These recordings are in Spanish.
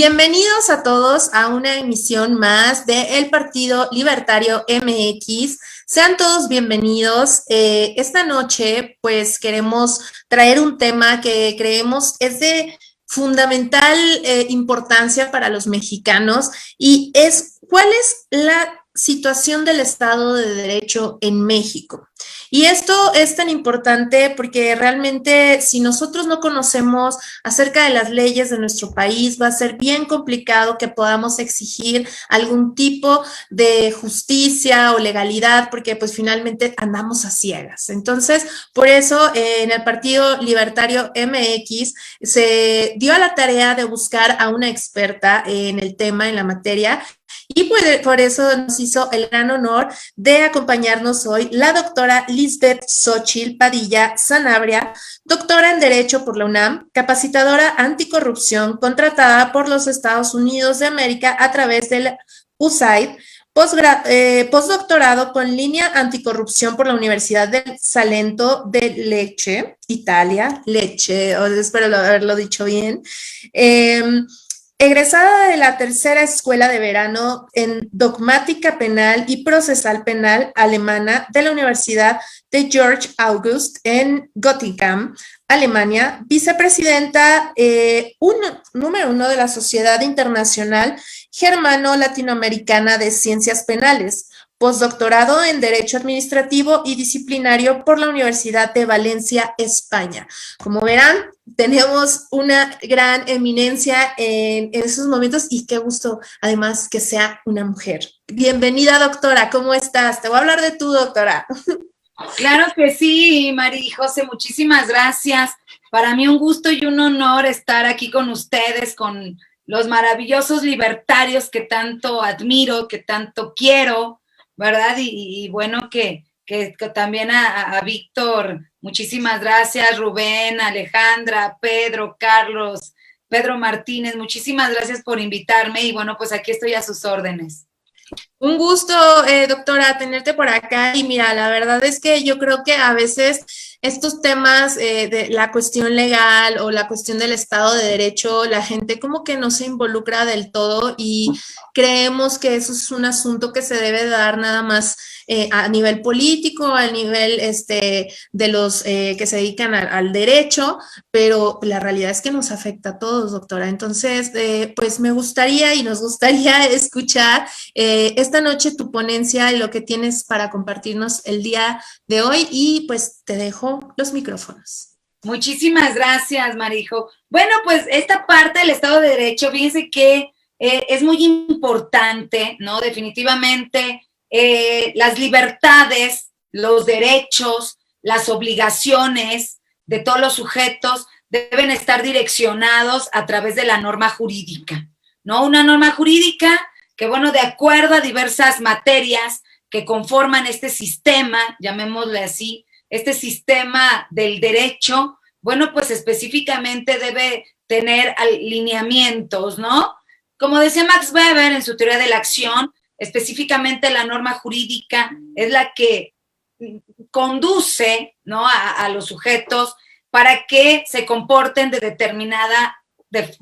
Bienvenidos a todos a una emisión más de El Partido Libertario MX. Sean todos bienvenidos. Esta noche, pues, queremos traer un tema que creemos es de fundamental importancia para los mexicanos y es ¿cuál es la situación del Estado de Derecho en México? Y esto es tan importante porque realmente si nosotros no conocemos acerca de las leyes de nuestro país, va a ser bien complicado que podamos exigir algún tipo de justicia o legalidad, porque pues finalmente andamos a ciegas. Entonces, por eso en el Partido Libertario MX se dio a la tarea de buscar a una experta en el tema, en la materia, y por eso nos hizo el gran honor de acompañarnos hoy la doctora Lisbeth Xochitl Padilla Sanabria, doctora en Derecho por la UNAM, capacitadora anticorrupción contratada por los Estados Unidos de América a través del USAID, postdoctorado con línea anticorrupción por la Universidad del Salento de Lecce, Italia, Lecce, espero haberlo dicho bien. Egresada de la tercera escuela de verano en dogmática penal y procesal penal alemana de la Universidad de Georg August en Göttingen, Alemania, vicepresidenta número 1 de la Sociedad Internacional Germano-Latinoamericana de Ciencias Penales, postdoctorado en Derecho Administrativo y Disciplinario por la Universidad de Valencia, España. Como verán, tenemos una gran eminencia en esos momentos y qué gusto, además, que sea una mujer. Bienvenida, doctora, ¿cómo estás? Te voy a hablar de tu doctora. Claro que sí, Mari José, muchísimas gracias. Para mí un gusto y un honor estar aquí con ustedes, con los maravillosos libertarios que tanto admiro, que tanto quiero, ¿verdad? Y bueno, que también a Víctor, muchísimas gracias, Rubén, Alejandra, Pedro, Carlos, Pedro Martínez, muchísimas gracias por invitarme y bueno, pues aquí estoy a sus órdenes. Un gusto, doctora, tenerte por acá. Y mira, la verdad es que yo creo que a veces estos temas de la cuestión legal o la cuestión del Estado de Derecho, la gente como que no se involucra del todo y creemos que eso es un asunto que se debe dar nada más a nivel político, a nivel de los que se dedican al derecho, pero la realidad es que nos afecta a todos, doctora. Entonces, pues me gustaría y nos gustaría escuchar esta noche tu ponencia y lo que tienes para compartirnos el día de hoy y pues te dejo los micrófonos. Muchísimas gracias, Marijo. Bueno, pues esta parte del Estado de Derecho, fíjense que es muy importante, ¿no? Definitivamente las libertades, los derechos, las obligaciones de todos los sujetos deben estar direccionados a través de la norma jurídica, ¿no? Una norma jurídica que, bueno, de acuerdo a diversas materias que conforman este sistema, llamémosle así, este sistema del derecho, bueno, pues específicamente debe tener lineamientos, ¿no? Como decía Max Weber en su teoría de la acción, específicamente la norma jurídica es la que conduce, ¿no?, a los sujetos para que se comporten de determinada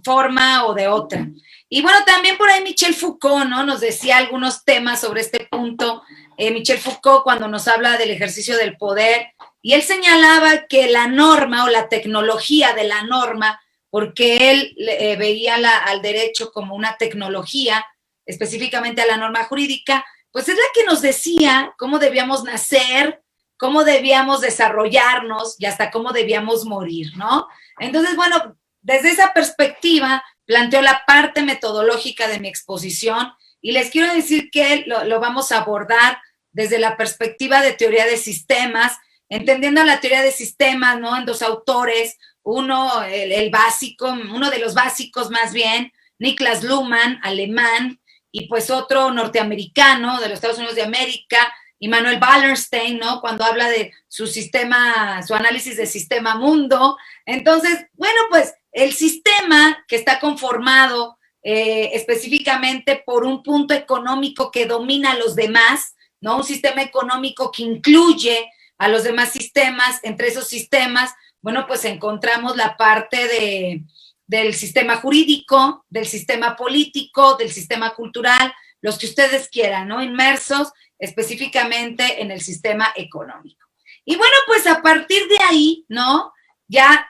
forma o de otra. Y bueno, también por ahí Michel Foucault, ¿no?, nos decía algunos temas sobre este punto. Michel Foucault, cuando nos habla del ejercicio del poder, y él señalaba que la norma o la tecnología de la norma, porque él veía al derecho como una tecnología, específicamente a la norma jurídica, pues es la que nos decía cómo debíamos nacer, cómo debíamos desarrollarnos y hasta cómo debíamos morir, ¿no? Entonces, bueno, desde esa perspectiva planteo la parte metodológica de mi exposición y les quiero decir que lo vamos a abordar desde la perspectiva de teoría de sistemas, entendiendo la teoría de sistemas, ¿no?, en dos autores, uno, el básico, uno de los básicos más bien, Niklas Luhmann, alemán, y pues otro norteamericano de los Estados Unidos de América, Immanuel Wallerstein, ¿no?, cuando habla de su sistema, su análisis del sistema mundo. Entonces, bueno, pues el sistema que está conformado específicamente por un punto económico que domina a los demás, ¿no?, un sistema económico que incluye a los demás sistemas. Entre esos sistemas, bueno, pues encontramos la parte del sistema jurídico, del sistema político, del sistema cultural, los que ustedes quieran, ¿no? Inmersos específicamente en el sistema económico. Y bueno, pues a partir de ahí, ¿no? Ya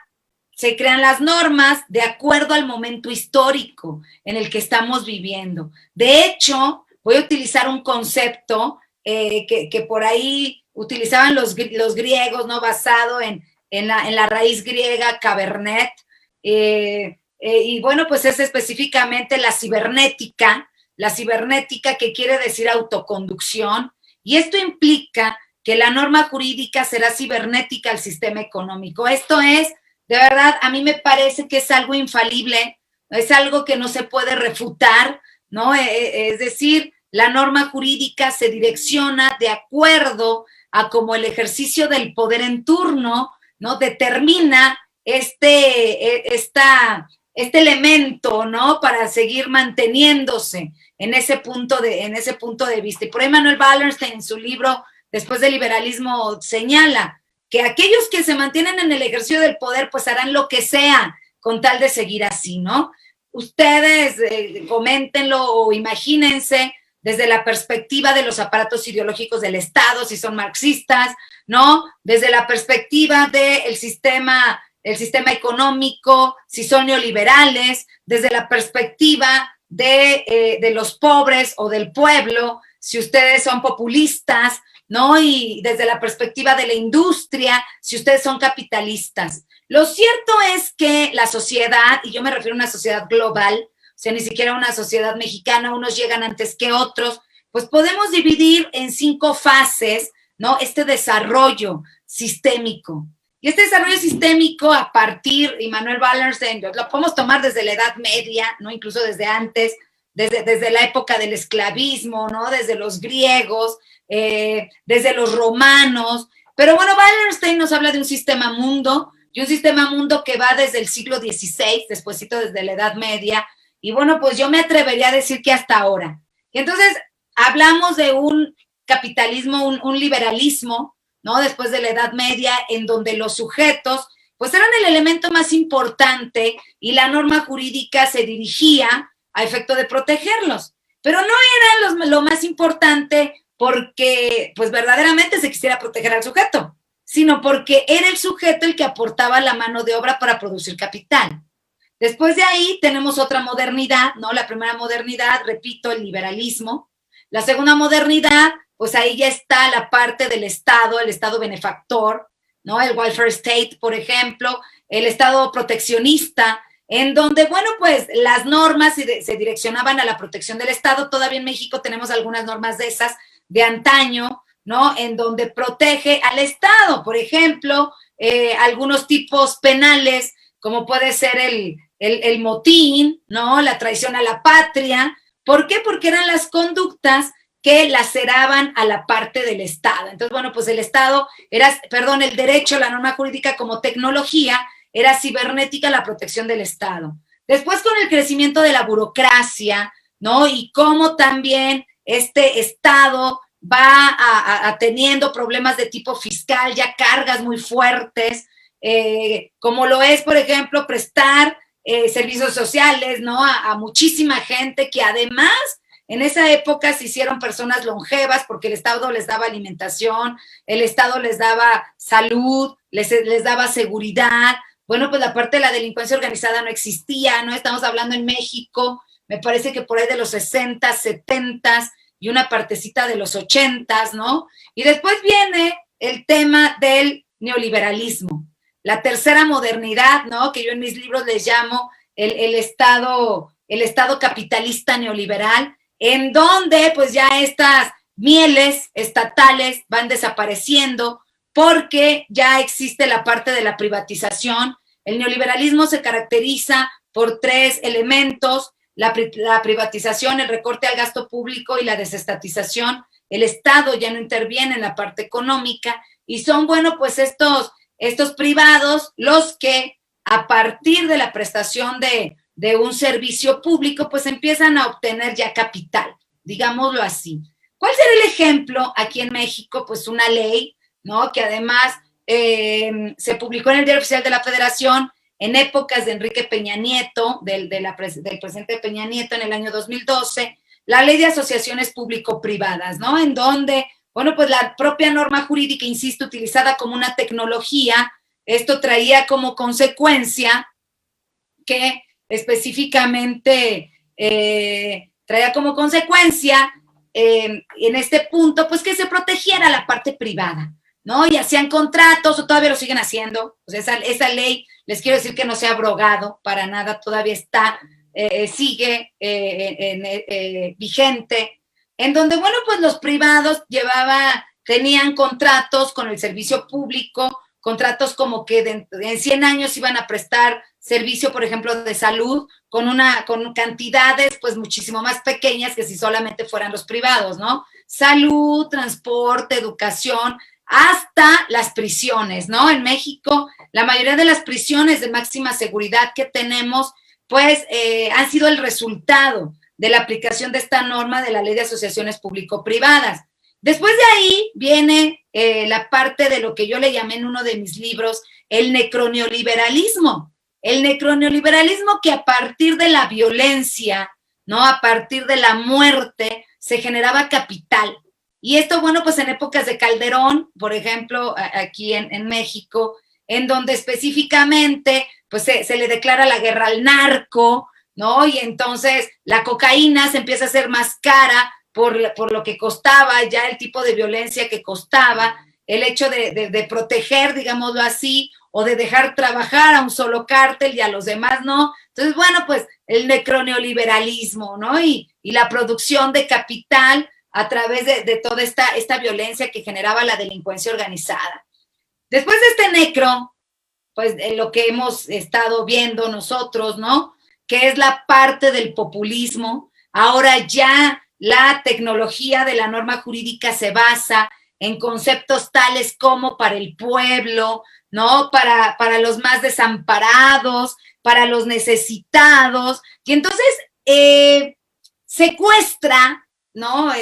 se crean las normas de acuerdo al momento histórico en el que estamos viviendo. De hecho, voy a utilizar un concepto que por ahí utilizaban los griegos, ¿no? Basado en la raíz griega cabernet. Y bueno, pues es específicamente la cibernética que quiere decir autoconducción, y esto implica que la norma jurídica será cibernética al sistema económico. Esto es, de verdad, a mí me parece que es algo infalible, es algo que no se puede refutar, ¿no? Es decir, la norma jurídica se direcciona de acuerdo a cómo el ejercicio del poder en turno, ¿no? Determina este elemento, ¿no? Para seguir manteniéndose en ese punto de vista. Y por ahí Manuel Wallerstein, en su libro Después del liberalismo, señala que aquellos que se mantienen en el ejercicio del poder, pues harán lo que sea con tal de seguir así, ¿no? Ustedes coméntenlo o imagínense desde la perspectiva de los aparatos ideológicos del Estado, si son marxistas, ¿no? Desde la perspectiva del sistema económico, si son neoliberales, desde la perspectiva de los pobres o del pueblo, si ustedes son populistas, ¿no? Y desde la perspectiva de la industria, si ustedes son capitalistas. Lo cierto es que la sociedad, y yo me refiero a una sociedad global, o sea, ni siquiera una sociedad mexicana, unos llegan antes que otros, pues podemos dividir en 5 fases, ¿no? Este desarrollo sistémico. Y este desarrollo sistémico a partir, y Manuel Wallerstein, lo podemos tomar desde la Edad Media, ¿no? Incluso desde antes, desde la época del esclavismo, ¿no? Desde los griegos, desde los romanos. Pero bueno, Wallerstein nos habla de un sistema mundo, y un sistema mundo que va desde el siglo XVI, despuésito desde la Edad Media, y bueno, pues yo me atrevería a decir que hasta ahora. Y entonces hablamos de un capitalismo, un liberalismo, ¿no? Después de la Edad Media, en donde los sujetos, pues eran el elemento más importante y la norma jurídica se dirigía a efecto de protegerlos. Pero no era lo más importante porque, pues verdaderamente se quisiera proteger al sujeto, sino porque era el sujeto el que aportaba la mano de obra para producir capital. Después de ahí tenemos otra modernidad, ¿no? La primera modernidad, repito, el liberalismo. La segunda modernidad, pues ahí ya está la parte del Estado, el Estado benefactor, ¿no? El welfare state, por ejemplo, el Estado proteccionista, en donde, bueno, pues las normas se direccionaban a la protección del Estado. Todavía en México tenemos algunas normas de esas de antaño, ¿no? En donde protege al Estado, por ejemplo, algunos tipos penales, como puede ser el motín, ¿no? La traición a la patria. ¿Por qué? Porque eran las conductas que laceraban a la parte del Estado. Entonces, bueno, pues el derecho, la norma jurídica como tecnología, era cibernética la protección del Estado. Después, con el crecimiento de la burocracia, ¿no? Y cómo también este Estado va teniendo problemas de tipo fiscal, ya cargas muy fuertes, como lo es, por ejemplo, prestar servicios sociales, ¿no? A muchísima gente que además en esa época se hicieron personas longevas porque el Estado les daba alimentación, el Estado les daba salud, les daba seguridad. Bueno, pues la parte de la delincuencia organizada no existía, ¿no? Estamos hablando en México, me parece que por ahí de los 60, 70 y una partecita de los 80, ¿no? Y después viene el tema del neoliberalismo, la tercera modernidad, ¿no? Que yo en mis libros les llamo el Estado capitalista neoliberal, en donde pues ya estas mieles estatales van desapareciendo porque ya existe la parte de la privatización. El neoliberalismo se caracteriza por 3 elementos: la privatización, el recorte al gasto público y la desestatización. El Estado ya no interviene en la parte económica y son, bueno, pues estos privados los que a partir de la prestación de un servicio público, pues empiezan a obtener ya capital, digámoslo así. ¿Cuál será el ejemplo aquí en México? Pues una ley, ¿no? Que además se publicó en el Diario Oficial de la Federación, en épocas de Enrique Peña Nieto, del presidente Peña Nieto en el año 2012, la ley de asociaciones público-privadas, ¿no? En donde, bueno, pues la propia norma jurídica, insisto, utilizada como una tecnología, esto traía como consecuencia que específicamente traía como consecuencia en este punto, pues que se protegiera la parte privada, ¿no? Y hacían contratos, o todavía lo siguen haciendo, o sea, esa ley, les quiero decir que no se ha abrogado para nada, todavía está, sigue vigente, en donde, bueno, pues los privados tenían contratos con el servicio público, contratos como que en 100 años iban a prestar servicio, por ejemplo, de salud, con cantidades pues muchísimo más pequeñas que si solamente fueran los privados, ¿no? Salud, transporte, educación, hasta las prisiones, ¿no? En México, la mayoría de las prisiones de máxima seguridad que tenemos, pues han sido el resultado de la aplicación de esta norma de la Ley de Asociaciones Público-Privadas. Después de ahí viene la parte de lo que yo le llamé en uno de mis libros, el necroneoliberalismo. El necroneoliberalismo que a partir de la violencia, ¿no? A partir de la muerte, se generaba capital. Y esto, bueno, pues en épocas de Calderón, por ejemplo, aquí en México, en donde específicamente, pues se le declara la guerra al narco, ¿no? Y entonces la cocaína se empieza a hacer más cara por lo que costaba, ya el tipo de violencia que costaba, el hecho de proteger, digámoslo así, o de dejar trabajar a un solo cártel y a los demás no. Entonces, bueno, pues el necroneoliberalismo, ¿no? Y la producción de capital a través de toda esta violencia que generaba la delincuencia organizada. Después de este necro, pues lo que hemos estado viendo nosotros, ¿no? Que es la parte del populismo. Ahora ya la tecnología de la norma jurídica se basa en conceptos tales como para el pueblo, ¿no? Para los más desamparados, para los necesitados. Y entonces secuestra, ¿no?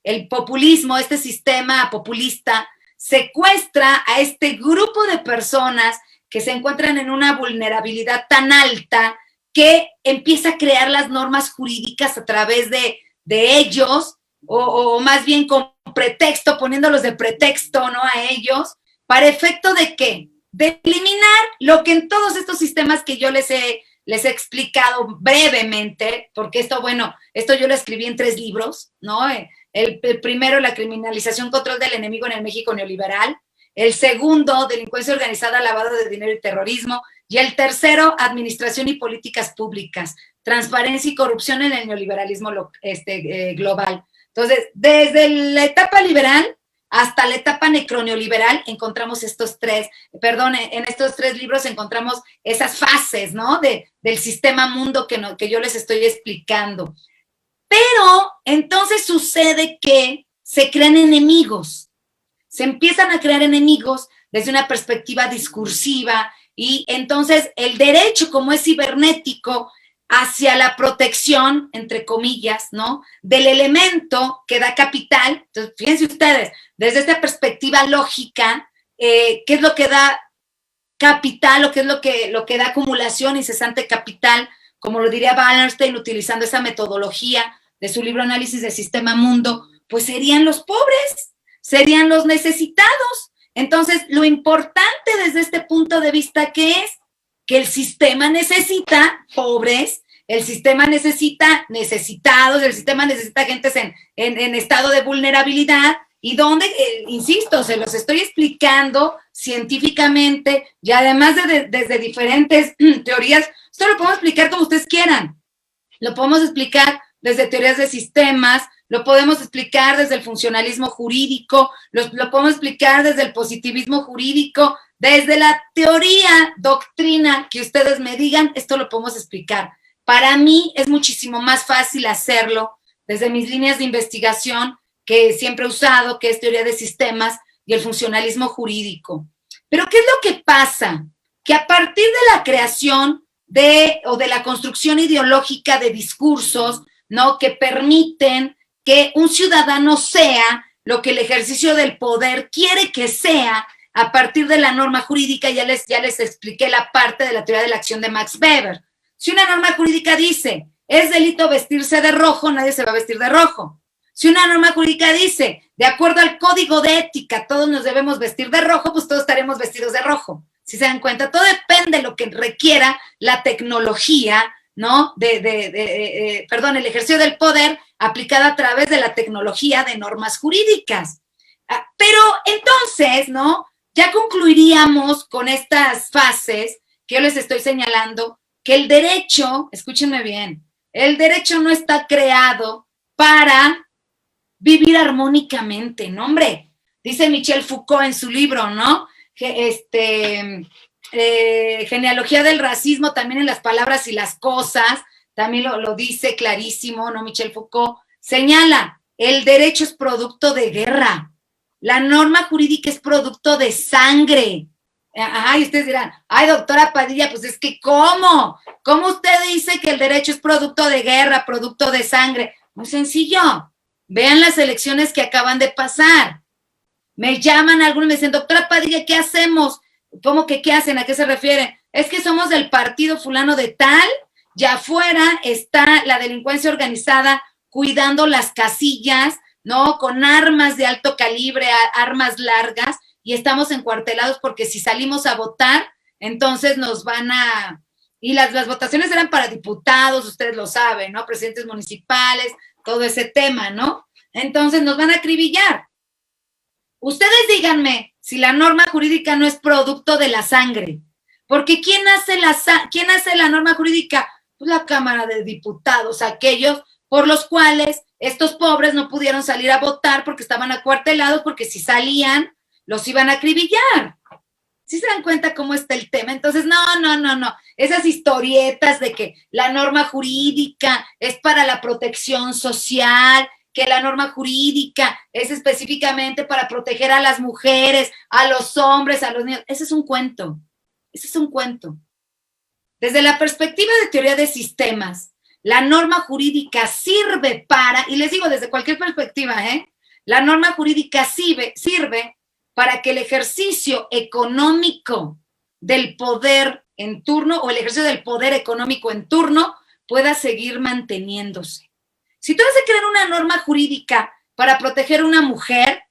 El populismo, este sistema populista, secuestra a este grupo de personas que se encuentran en una vulnerabilidad tan alta que empieza a crear las normas jurídicas a través de ellos, o más bien con pretexto, poniéndolos de pretexto, ¿no? A ellos, ¿para efecto de qué? De eliminar lo que en todos estos sistemas que yo les he explicado brevemente, porque esto yo lo escribí en 3 libros, ¿no? El primero, la criminalización, control del enemigo en el México neoliberal. El segundo, delincuencia organizada, lavado de dinero y terrorismo. Y el tercero, administración y políticas públicas, transparencia y corrupción en el neoliberalismo global. Entonces, desde la etapa liberal hasta la etapa necroneoliberal encontramos en estos 3 libros encontramos esas fases, ¿no? Del sistema mundo que yo les estoy explicando. Pero entonces sucede que se crean enemigos, se empiezan a crear enemigos desde una perspectiva discursiva, y entonces el derecho, como es cibernético, hacia la protección, entre comillas, ¿no? Del elemento que da capital. Entonces, fíjense ustedes, desde esta perspectiva lógica, ¿qué es lo que da capital o qué es lo que da acumulación incesante capital? Como lo diría Wallerstein, utilizando esa metodología de su libro Análisis del Sistema Mundo, pues serían los pobres, serían los necesitados. Entonces, lo importante desde este punto de vista, ¿qué es? Que el sistema necesita pobres, el sistema necesita necesitados, el sistema necesita gentes en estado de vulnerabilidad, y donde, insisto, se los estoy explicando científicamente, y además desde diferentes teorías. Esto lo podemos explicar como ustedes quieran, lo podemos explicar desde teorías de sistemas, lo podemos explicar desde el funcionalismo jurídico, lo podemos explicar desde el positivismo jurídico, desde la teoría, doctrina que ustedes me digan, esto lo podemos explicar. Para mí es muchísimo más fácil hacerlo desde mis líneas de investigación que siempre he usado, que es teoría de sistemas y el funcionalismo jurídico. Pero ¿qué es lo que pasa? Que a partir de la creación de la construcción ideológica de discursos, ¿no? Que permiten que un ciudadano sea lo que el ejercicio del poder quiere que sea, a partir de la norma jurídica, ya les expliqué la parte de la teoría de la acción de Max Weber. Si una norma jurídica dice, es delito vestirse de rojo, nadie se va a vestir de rojo. Si una norma jurídica dice, de acuerdo al código de ética, todos nos debemos vestir de rojo, pues todos estaremos vestidos de rojo. Si se dan cuenta, todo depende de lo que requiera la tecnología, ¿no? El ejercicio del poder aplicada a través de la tecnología de normas jurídicas. Pero entonces, ¿no? Ya concluiríamos con estas fases que yo les estoy señalando, que el derecho, escúchenme bien, el derecho no está creado para vivir armónicamente, ¿no, hombre? Dice Michel Foucault en su libro, ¿no? Genealogía del racismo, también en las palabras y las cosas, también lo dice clarísimo, ¿no? Michel Foucault señala, el derecho es producto de guerra, la norma jurídica es producto de sangre. Ajá, y ustedes dirán, ay, doctora Padilla, pues es que ¿cómo? ¿Cómo usted dice que el derecho es producto de guerra, producto de sangre? Muy sencillo, vean las elecciones que acaban de pasar. Me llaman algunos y me dicen, doctora Padilla, ¿qué hacemos? ¿Cómo que qué hacen? ¿A qué se refieren? Es que somos del partido fulano de tal, y afuera está la delincuencia organizada cuidando las casillas, ¿no? Con armas de alto calibre, armas largas, y estamos encuartelados porque si salimos a votar, entonces nos van a... Y las votaciones eran para diputados, ustedes lo saben, ¿no? Presidentes municipales, todo ese tema, ¿no? Entonces nos van a acribillar. Ustedes díganme si la norma jurídica no es producto de la sangre. Porque ¿quién hace la norma jurídica? Pues la Cámara de Diputados, aquellos por los cuales estos pobres no pudieron salir a votar porque estaban acuartelados, porque si salían, los iban a acribillar. ¿Sí se dan cuenta cómo está el tema? Entonces, no. Esas historietas de que la norma jurídica es para la protección social, que la norma jurídica es específicamente para proteger a las mujeres, a los hombres, a los niños. Ese es un cuento. Desde la perspectiva de teoría de sistemas, la norma jurídica sirve para, y les digo desde cualquier perspectiva, la norma jurídica sirve para que el ejercicio económico del poder en turno o el ejercicio del poder económico en turno pueda seguir manteniéndose. Si tú vas a crear una norma jurídica para proteger a una mujer,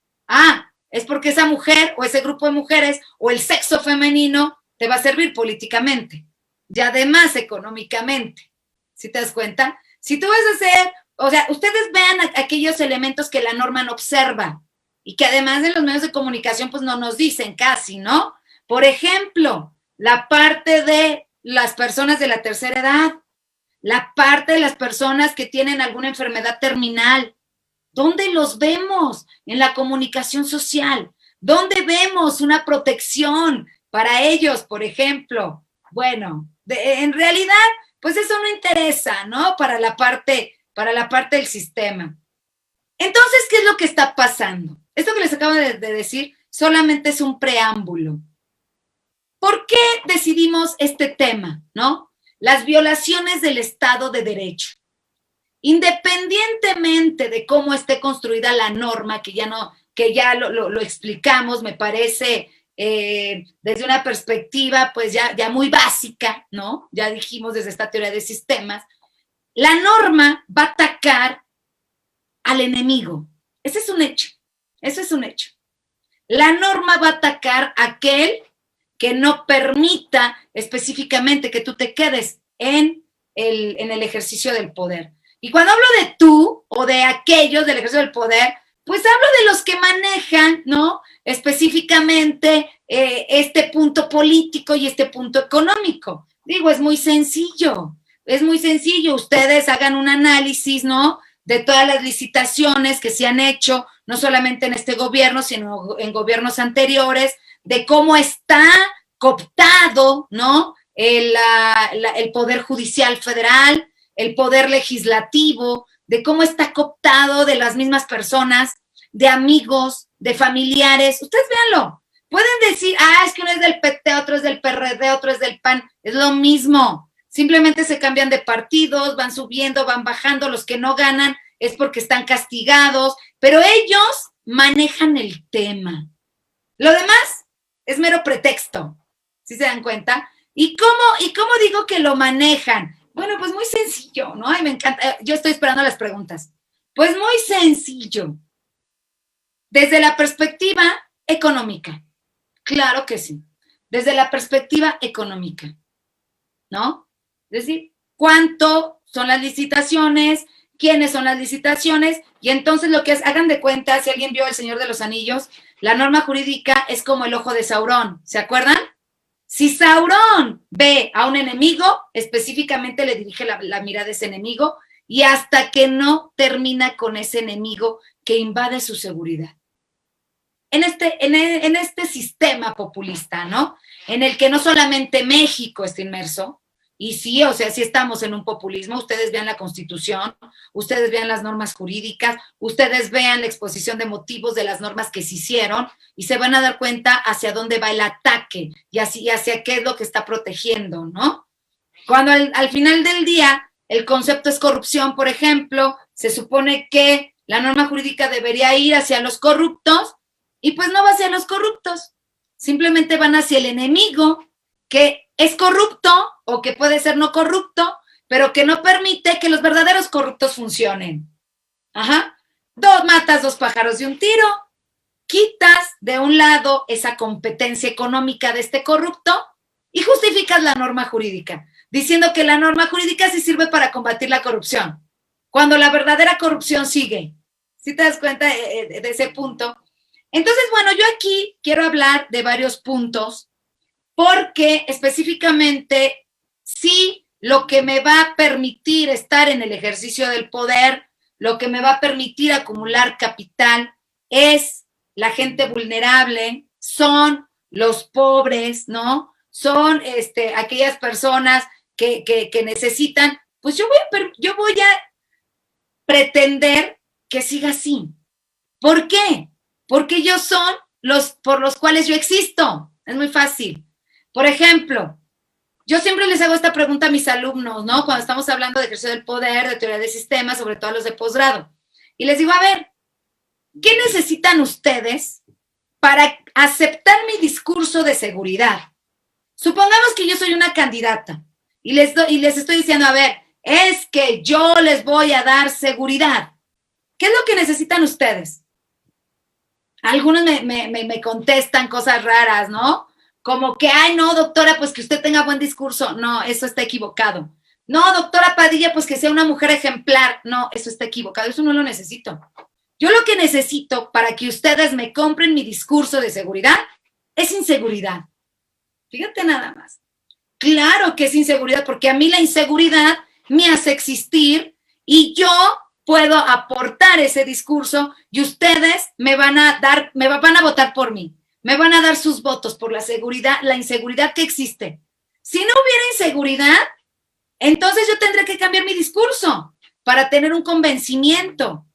es porque esa mujer o ese grupo de mujeres o el sexo femenino te va a servir políticamente y además económicamente. ¿Sí te das cuenta? Si tú vas a hacer, o sea, ustedes vean aquellos elementos que la norma no observa y que además de los medios de comunicación pues no nos dicen casi, ¿no? Por ejemplo, la parte de las personas de la tercera edad, la parte de las personas que tienen alguna enfermedad terminal. ¿Dónde los vemos? En la comunicación social. ¿Dónde vemos una protección para ellos, por ejemplo? Bueno, en realidad, pues eso no interesa, ¿no? Para la parte del sistema. Entonces, ¿qué es lo que está pasando? Esto que les acabo de decir solamente es un preámbulo. ¿Por qué decidimos este tema, no? Las violaciones del Estado de Derecho. Independientemente de cómo esté construida la norma, que ya lo explicamos, me parece, desde una perspectiva pues ya muy básica, ¿no? Ya dijimos desde esta teoría de sistemas, la norma va a atacar al enemigo. Ese es un hecho. La norma va a atacar a aquel que no permita específicamente que tú te quedes en el ejercicio del poder. Y cuando hablo de tú o de aquellos del ejercicio del poder, pues hablo de los que manejan, ¿no? Específicamente este punto político y este punto económico. Digo, es muy sencillo. Ustedes hagan un análisis, ¿no? De todas las licitaciones que se han hecho, no solamente en este gobierno, sino en gobiernos anteriores, de cómo está cooptado, ¿no? El Poder Judicial Federal, el Poder Legislativo, de cómo está cooptado de las mismas personas, de amigos, de familiares. Ustedes véanlo. Pueden decir, es que uno es del PT, otro es del PRD, otro es del PAN. Es lo mismo. Simplemente se cambian de partidos, van subiendo, van bajando. Los que no ganan es porque están castigados, pero ellos manejan el tema. Lo demás es mero pretexto, ¿sí se dan cuenta? ¿Y cómo digo que lo manejan? Bueno, pues muy sencillo, ¿no? Ay, me encanta, yo estoy esperando las preguntas. Pues muy sencillo, desde la perspectiva económica, claro que sí, desde la perspectiva económica, ¿no? Es decir, ¿cuánto son las licitaciones? ¿Quiénes son las licitaciones? Y entonces lo que es, hagan de cuenta, si alguien vio El Señor de los Anillos, la norma jurídica es como el ojo de Saurón, ¿se acuerdan? Si Saurón ve a un enemigo, específicamente le dirige la mirada a ese enemigo y hasta que no termina con ese enemigo que invade su seguridad. En este sistema populista, ¿no? En el que no solamente México está inmerso, y sí, o sea, sí estamos en un populismo, ustedes vean la Constitución, ustedes vean las normas jurídicas, ustedes vean la exposición de motivos de las normas que se hicieron y se van a dar cuenta hacia dónde va el ataque y hacia qué es lo que está protegiendo, ¿no? Cuando al final del día el concepto es corrupción, por ejemplo, se supone que la norma jurídica debería ir hacia los corruptos y pues no va hacia los corruptos, simplemente van hacia el enemigo que es corrupto o que puede ser no corrupto, pero que no permite que los verdaderos corruptos funcionen. Ajá. Matas dos pájaros de un tiro, quitas de un lado esa competencia económica de este corrupto y justificas la norma jurídica, diciendo que la norma jurídica sí sirve para combatir la corrupción, cuando la verdadera corrupción sigue. ¿Sí te das cuenta de ese punto? Entonces, bueno, yo aquí quiero hablar de varios puntos porque específicamente sí lo que me va a permitir estar en el ejercicio del poder, lo que me va a permitir acumular capital es la gente vulnerable, son los pobres, ¿no? Son aquellas personas que necesitan, pues yo voy a pretender que siga así. ¿Por qué? Porque ellos son por los cuales yo existo. Es muy fácil. Por ejemplo, yo siempre les hago esta pregunta a mis alumnos, ¿no? Cuando estamos hablando de ejercicio del poder, de teoría del sistema, sobre todo a los de posgrado. Y les digo, a ver, ¿qué necesitan ustedes para aceptar mi discurso de seguridad? Supongamos que yo soy una candidata y les estoy diciendo, a ver, es que yo les voy a dar seguridad. ¿Qué es lo que necesitan ustedes? Algunos me contestan cosas raras, ¿no? Como que, ay, no, doctora, pues que usted tenga buen discurso. No, eso está equivocado. No, doctora Padilla, pues que sea una mujer ejemplar. No, eso está equivocado. Eso no lo necesito. Yo lo que necesito para que ustedes me compren mi discurso de seguridad es inseguridad. Fíjate nada más. Claro que es inseguridad, porque a mí la inseguridad me hace existir y yo puedo aportar ese discurso y ustedes me van a votar por mí. Me van a dar sus votos por la seguridad, la inseguridad que existe. Si no hubiera inseguridad, entonces yo tendré que cambiar mi discurso para tener un convencimiento.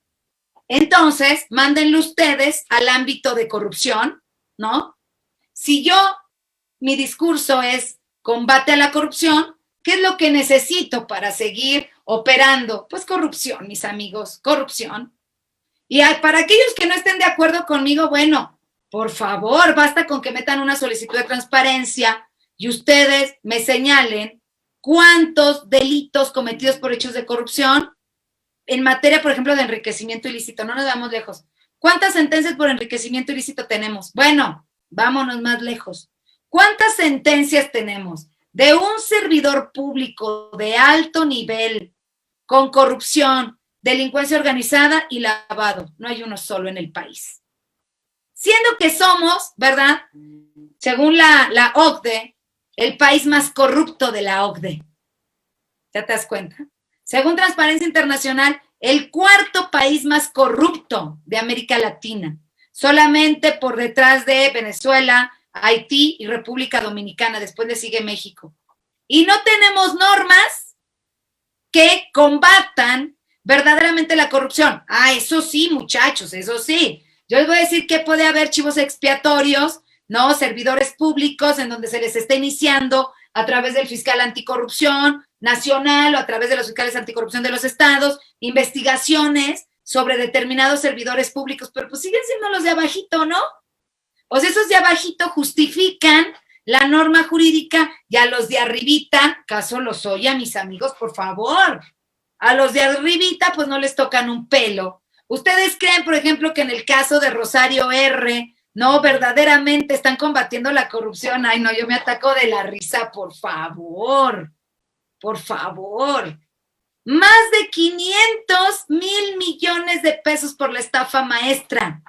Entonces, mándenlo ustedes al ámbito de corrupción, ¿no? Si mi discurso es combate a la corrupción, ¿qué es lo que necesito para seguir operando? Pues corrupción, mis amigos, corrupción. Y para aquellos que no estén de acuerdo conmigo, bueno, por favor, basta con que metan una solicitud de transparencia y ustedes me señalen cuántos delitos cometidos por hechos de corrupción en materia, por ejemplo, de enriquecimiento ilícito. No nos vamos lejos. ¿Cuántas sentencias por enriquecimiento ilícito tenemos? Bueno, vámonos más lejos. ¿Cuántas sentencias tenemos de un servidor público de alto nivel con corrupción, delincuencia organizada y lavado? No hay uno solo en el país. Siendo que somos, ¿verdad? Según la OCDE, el país más corrupto de la OCDE. ¿Ya te das cuenta? Según Transparencia Internacional, el cuarto país más corrupto de América Latina, solamente por detrás de Venezuela, Haití y República Dominicana. Después le sigue México. Y no tenemos normas que combatan verdaderamente la corrupción. Ah, eso sí, muchachos, eso sí. Yo les voy a decir que puede haber chivos expiatorios, ¿no? Servidores públicos en donde se les está iniciando a través del fiscal anticorrupción nacional o a través de los fiscales anticorrupción de los estados, investigaciones sobre determinados servidores públicos, pero pues siguen siendo los de abajito, ¿no? O sea, esos de abajito justifican la norma jurídica y a los de arribita, caso los oye, mis amigos, por favor, a los de arribita pues no les tocan un pelo. ¿Ustedes creen, por ejemplo, que en el caso de Rosario R., no, verdaderamente están combatiendo la corrupción? Ay, no, yo me ataco de la risa, por favor, por favor. Más de 500,000 millones de pesos por la estafa maestra.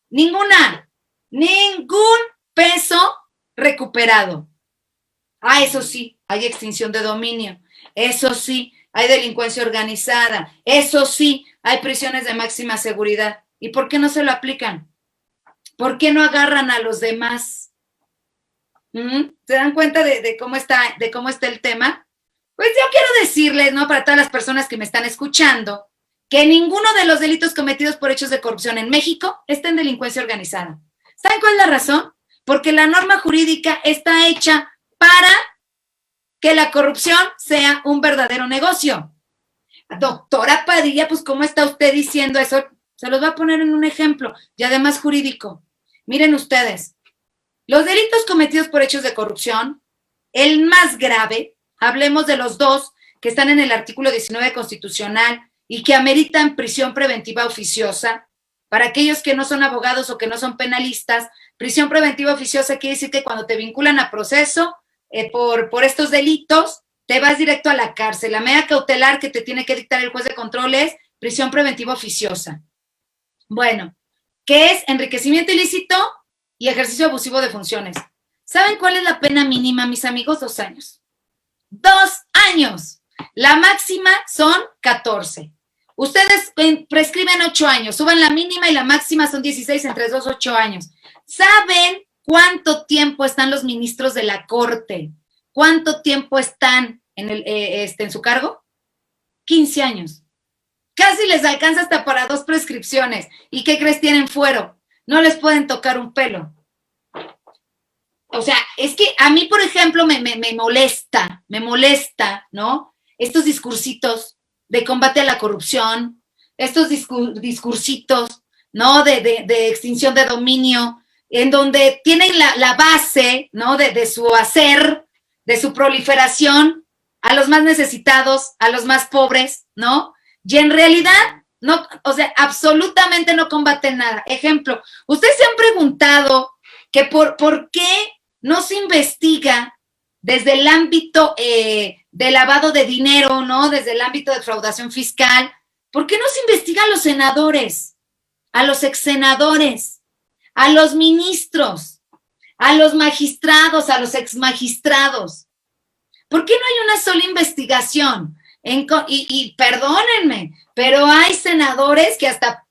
Ningún peso recuperado. Ah, eso sí, hay extinción de dominio. Eso sí, hay delincuencia organizada. Eso sí, hay prisiones de máxima seguridad. ¿Y por qué no se lo aplican? ¿Por qué no agarran a los demás? ¿Se dan cuenta de cómo está el tema? Pues yo quiero decirles, ¿no? Para todas las personas que me están escuchando, que ninguno de los delitos cometidos por hechos de corrupción en México está en delincuencia organizada. ¿Saben cuál es la razón? Porque la norma jurídica está hecha para que la corrupción sea un verdadero negocio. Doctora Padilla, pues ¿cómo está usted diciendo eso? Se los voy a poner en un ejemplo, y además jurídico. Miren ustedes, los delitos cometidos por hechos de corrupción, el más grave, hablemos de los dos que están en el artículo 19 constitucional y que ameritan prisión preventiva oficiosa. Para aquellos que no son abogados o que no son penalistas, prisión preventiva oficiosa quiere decir que cuando te vinculan a proceso por estos delitos, te vas directo a la cárcel. La medida cautelar que te tiene que dictar el juez de control es prisión preventiva oficiosa. Bueno, que es enriquecimiento ilícito y ejercicio abusivo de funciones. ¿Saben cuál es la pena mínima, mis amigos? 2 años. 2 años. La máxima son 14. Ustedes prescriben 8 años, suban la mínima y la máxima son 16, entre 2 y 8 años. ¿Saben cuánto tiempo están los ministros de la Corte? ¿Cuánto tiempo están en su cargo? 15 años. Casi les alcanza hasta para 2 prescripciones. ¿Y qué crees? Tienen fuero. No les pueden tocar un pelo. O sea, es que a mí, por ejemplo, me molesta, ¿no? Estos discursitos de combate a la corrupción, estos discursitos, ¿no? De extinción de dominio, en donde tienen la base, ¿no? De su hacer, de su proliferación a los más necesitados, a los más pobres, ¿no? Y en realidad, no, o sea, absolutamente no combaten nada. Ejemplo, ¿ustedes se han preguntado que por qué no se investiga desde el ámbito de lavado de dinero, ¿no? Desde el ámbito de defraudación fiscal? ¿Por qué no se investiga a los senadores, a los exsenadores, a los ministros, a los magistrados, a los exmagistrados? ¿Por qué no hay una sola investigación? Y perdónenme, pero hay senadores que hasta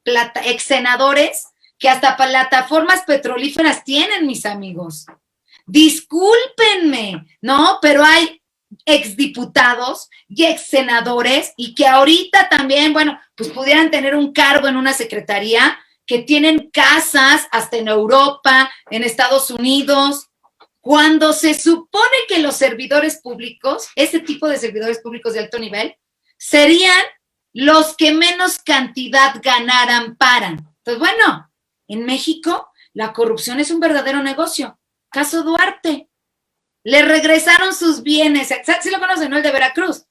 exsenadores que hasta plataformas petrolíferas tienen, mis amigos. Discúlpenme, ¿no? Pero hay exdiputados y exsenadores y que ahorita también, bueno, pues pudieran tener un cargo en una secretaría, que tienen casas hasta en Europa, en Estados Unidos, cuando se supone que los servidores públicos, ese tipo de servidores públicos de alto nivel, serían los que menos cantidad ganaran para. Entonces, bueno, en México la corrupción es un verdadero negocio. Caso Duarte. Le regresaron sus bienes. ¿Sí lo conocen, no? El de Veracruz.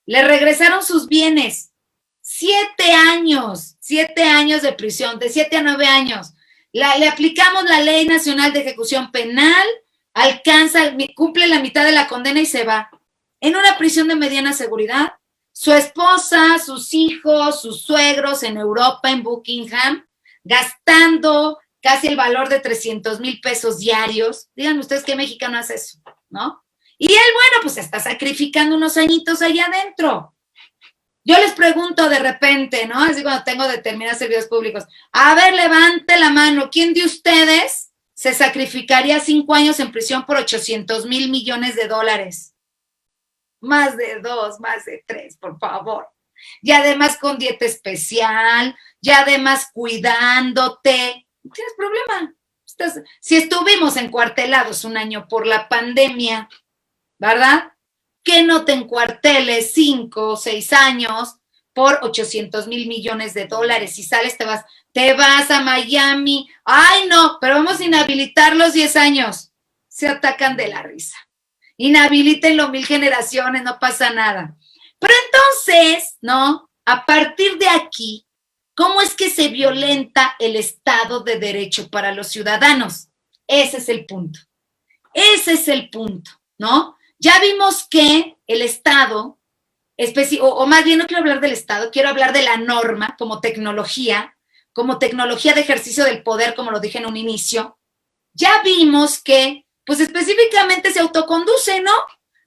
Le regresaron sus bienes. 7 años. 7 años de prisión. De 7 a 9 años. Le aplicamos la Ley Nacional de Ejecución Penal. Cumple la mitad de la condena y se va. En una prisión de mediana seguridad. Su esposa, sus hijos, sus suegros en Europa, en Buckingham, gastando casi el valor de 300,000 pesos diarios. Díganme ustedes qué mexicano hace eso, ¿no? Y él, bueno, pues está sacrificando unos añitos allá adentro. Yo les pregunto de repente, ¿no? Así cuando tengo determinados servidores públicos. A ver, levante la mano. ¿Quién de ustedes se sacrificaría 5 años en prisión por 800,000 millones de dólares? Más de 2, más de 3, por favor. Y además con dieta especial, y además cuidándote. No tienes problema. Si estuvimos encuartelados 1 año por la pandemia, ¿verdad? Que no te encuarteles 5 o 6 años por 800,000 millones de dólares. Si sales, te vas te vas a Miami, ay no, pero vamos a inhabilitar los 10 años. Se atacan de la risa. Inhabilítenlo 1000 generaciones, no pasa nada. Pero entonces, ¿no? A partir de aquí, ¿cómo es que se violenta el Estado de Derecho para los ciudadanos? Ese es el punto. Ese es el punto, ¿no? Ya vimos que el Estado, o más bien no quiero hablar del Estado, quiero hablar de la norma como tecnología de ejercicio del poder, como lo dije en un inicio. Ya vimos que, pues específicamente se autoconduce, ¿no?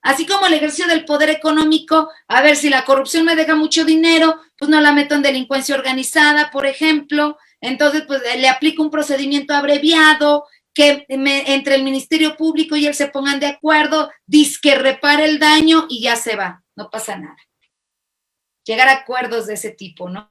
Así como el ejercicio del poder económico, a ver, si la corrupción me deja mucho dinero, pues no la meto en delincuencia organizada, por ejemplo, entonces pues le aplico un procedimiento abreviado, que entre el Ministerio Público y él se pongan de acuerdo, dizque repare el daño y ya se va, no pasa nada. Llegar a acuerdos de ese tipo, ¿no?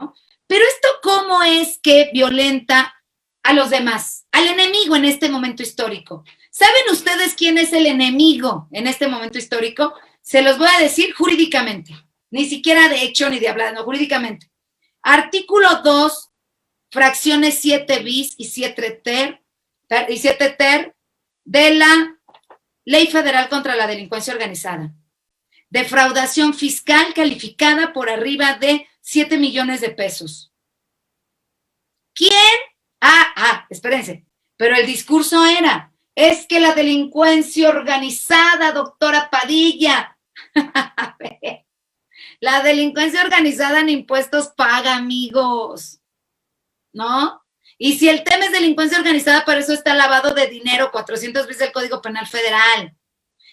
Pero esto, ¿cómo es que violenta a los demás, al enemigo en este momento histórico? ¿Saben ustedes quién es el enemigo en este momento histórico? Se los voy a decir jurídicamente, ni siquiera de hecho ni de hablar, no, jurídicamente. Artículo 2, fracciones 7 bis y 7 ter de la Ley Federal contra la Delincuencia Organizada. Defraudación fiscal calificada por arriba de 7 millones de pesos. ¿Quién? Espérense, pero el discurso era, es que la delincuencia organizada, doctora Padilla, la delincuencia organizada en impuestos paga, amigos, ¿no? Y si el tema es delincuencia organizada, para eso está lavado de dinero, 400 bis del Código Penal Federal.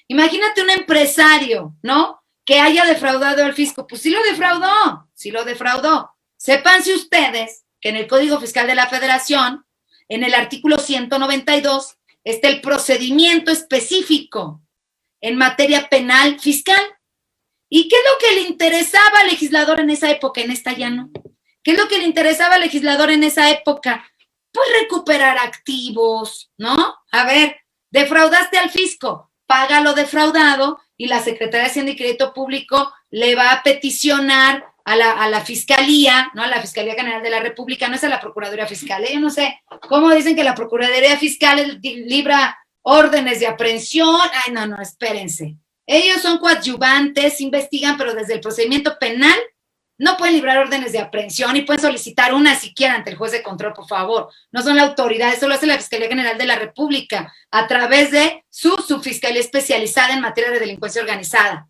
Imagínate un empresario, ¿no? Que haya defraudado al fisco. Pues sí lo defraudó. Sépanse ustedes que en el Código Fiscal de la Federación, en el artículo 192, está el procedimiento específico en materia penal fiscal. ¿Y qué es lo que le interesaba al legislador en esa época? En esta ya no. ¿Qué es lo que le interesaba al legislador en esa época? Pues recuperar activos, ¿no? A ver, defraudaste al fisco, paga lo defraudado y la Secretaría de Hacienda y Crédito Público le va a peticionar a la Fiscalía, ¿no? A la Fiscalía General de la República, no es a la Procuraduría Fiscal. Yo no sé cómo dicen que la Procuraduría Fiscal libra órdenes de aprehensión. Ay, no, espérense. Ellos son coadyuvantes, investigan, pero desde el procedimiento penal no pueden librar órdenes de aprehensión y pueden solicitar una siquiera ante el juez de control, por favor. No son la autoridad, eso lo hace la Fiscalía General de la República a través de su subfiscalía especializada en materia de delincuencia organizada.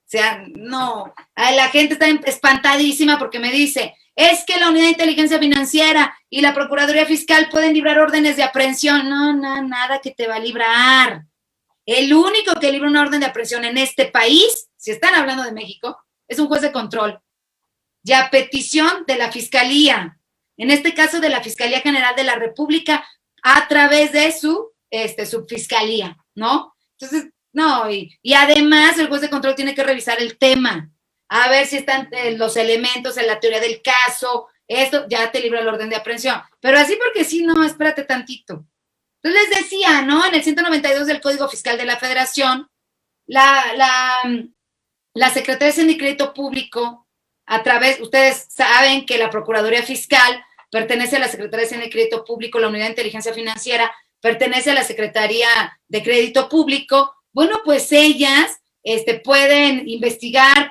O sea, no, la gente está espantadísima porque me dice, es que la Unidad de Inteligencia Financiera y la Procuraduría Fiscal pueden librar órdenes de aprehensión. No, nada que te va a librar. El único que libra una orden de aprehensión en este país, si están hablando de México, es un juez de control. Y a petición de la Fiscalía, en este caso de la Fiscalía General de la República, a través de su subfiscalía, ¿no? Entonces, no, y además el juez de control tiene que revisar el tema, a ver si están los elementos en la teoría del caso, esto ya te libra el orden de aprehensión. Pero así porque sí, no, espérate tantito. Entonces les decía, ¿no? En el 192 del Código Fiscal de la Federación, la Secretaría de Hacienda y Crédito Público, ustedes saben que la Procuraduría Fiscal pertenece a la Secretaría de Hacienda y Crédito Público, la Unidad de Inteligencia Financiera pertenece a la Secretaría de Crédito Público. Bueno, pues ellas pueden investigar,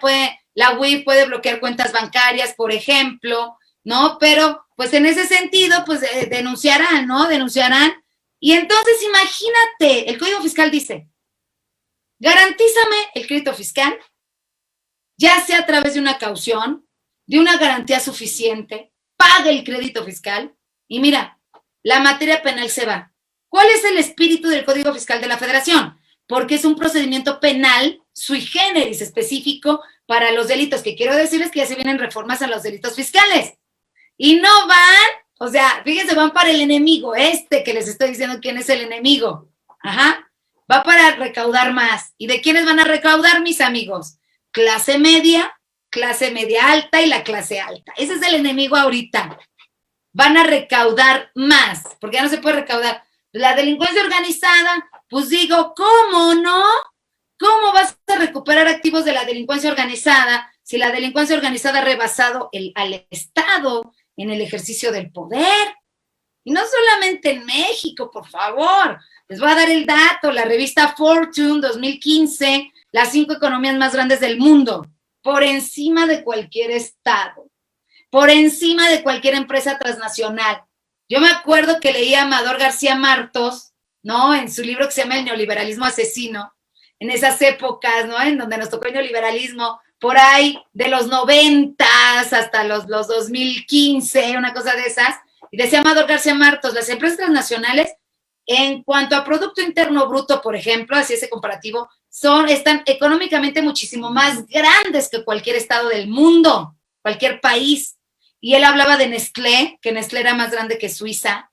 la UIF puede bloquear cuentas bancarias, por ejemplo, ¿no? Pero, pues en ese sentido, pues denunciarán, ¿no? Denunciarán. Y entonces, imagínate, el Código Fiscal dice, garantízame el crédito fiscal, ya sea a través de una caución, de una garantía suficiente, paga el crédito fiscal y mira, la materia penal se va. ¿Cuál es el espíritu del Código Fiscal de la Federación? Porque es un procedimiento penal sui generis específico para los delitos, que quiero decirles que ya se vienen reformas a los delitos fiscales. Y no van, o sea, fíjense, van para el enemigo, que les estoy diciendo quién es el enemigo. Ajá, va para recaudar más. ¿Y de quiénes van a recaudar, mis amigos? Clase media alta y la clase alta. Ese es el enemigo ahorita. Van a recaudar más, porque ya no se puede recaudar. La delincuencia organizada, pues digo, ¿cómo no? ¿Cómo vas a recuperar activos de la delincuencia organizada si la delincuencia organizada ha rebasado al Estado? en el ejercicio del poder. Y no solamente en México, por favor. Les voy a dar el dato, la revista Fortune 2015, las 5 economías más grandes del mundo, por encima de cualquier estado, por encima de cualquier empresa transnacional. Yo me acuerdo que leía a Amador García Martos, ¿no? En su libro que se llama El neoliberalismo asesino, en esas épocas, ¿no? En donde nos tocó el neoliberalismo, por ahí de los 90 hasta los 2015, una cosa de esas. Y decía Amador García Martos, las empresas transnacionales, en cuanto a Producto Interno Bruto, por ejemplo, así ese comparativo, están económicamente muchísimo más grandes que cualquier estado del mundo, cualquier país. Y él hablaba de Nestlé, que Nestlé era más grande que Suiza,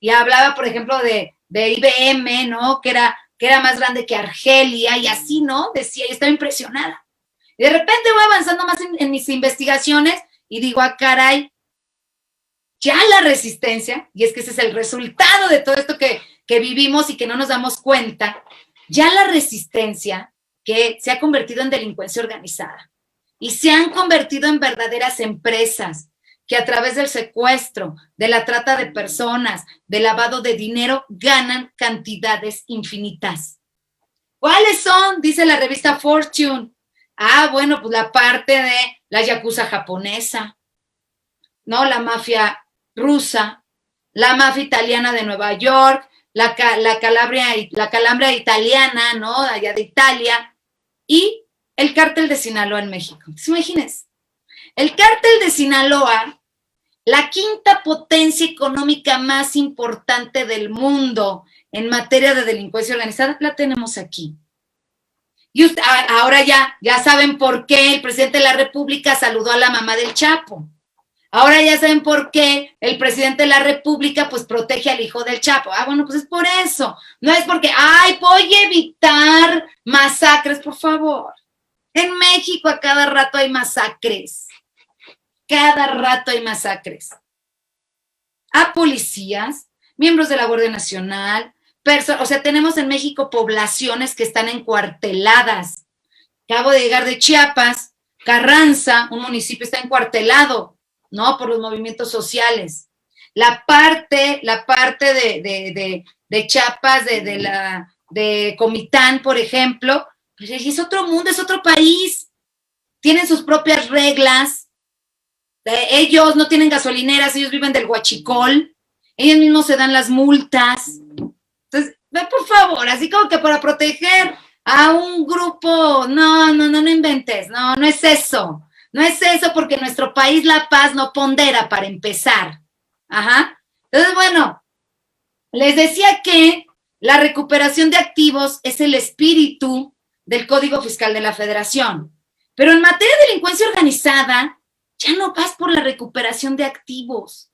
y hablaba, por ejemplo, de IBM, ¿no? Que era más grande que Argelia, y así, ¿no? Decía, y estaba impresionada. Y de repente voy avanzando más en mis investigaciones y digo, ah, caray, ya la resistencia, y es que ese es el resultado de todo esto que vivimos y que no nos damos cuenta, ya la resistencia que se ha convertido en delincuencia organizada y se han convertido en verdaderas empresas que a través del secuestro, de la trata de personas, del lavado de dinero, ganan cantidades infinitas. ¿Cuáles son? Dice la revista Fortune. Ah, bueno, pues la parte de la yakuza japonesa, ¿no? La mafia rusa, la mafia italiana de Nueva York, la Calabria italiana, ¿no? Allá de Italia, y el cártel de Sinaloa en México. Entonces, imagínense, el cártel de Sinaloa, la quinta potencia económica más importante del mundo en materia de delincuencia organizada, la tenemos aquí. Y ahora ya saben por qué el presidente de la República saludó a la mamá del Chapo. Ahora ya saben por qué el presidente de la República pues protege al hijo del Chapo. Ah, bueno, pues es por eso. No es porque, ay, voy a evitar masacres, por favor. En México a cada rato hay masacres. Cada rato hay masacres. A policías, miembros de la Guardia Nacional, o sea, tenemos en México poblaciones que están encuarteladas. Acabo de llegar de Chiapas, Carranza, un municipio está encuartelado, ¿no? Por los movimientos sociales. La parte de Chiapas, de Comitán, por ejemplo, pues es otro mundo, es otro país. Tienen sus propias reglas. Ellos no tienen gasolineras, ellos viven del huachicol. Ellos mismos se dan las multas. Entonces, por favor, así como que para proteger a un grupo, no inventes, no es eso. No es eso, porque en nuestro país la paz no pondera para empezar. Ajá. Entonces, bueno, les decía que la recuperación de activos es el espíritu del Código Fiscal de la Federación. Pero en materia de delincuencia organizada, ya no vas por la recuperación de activos.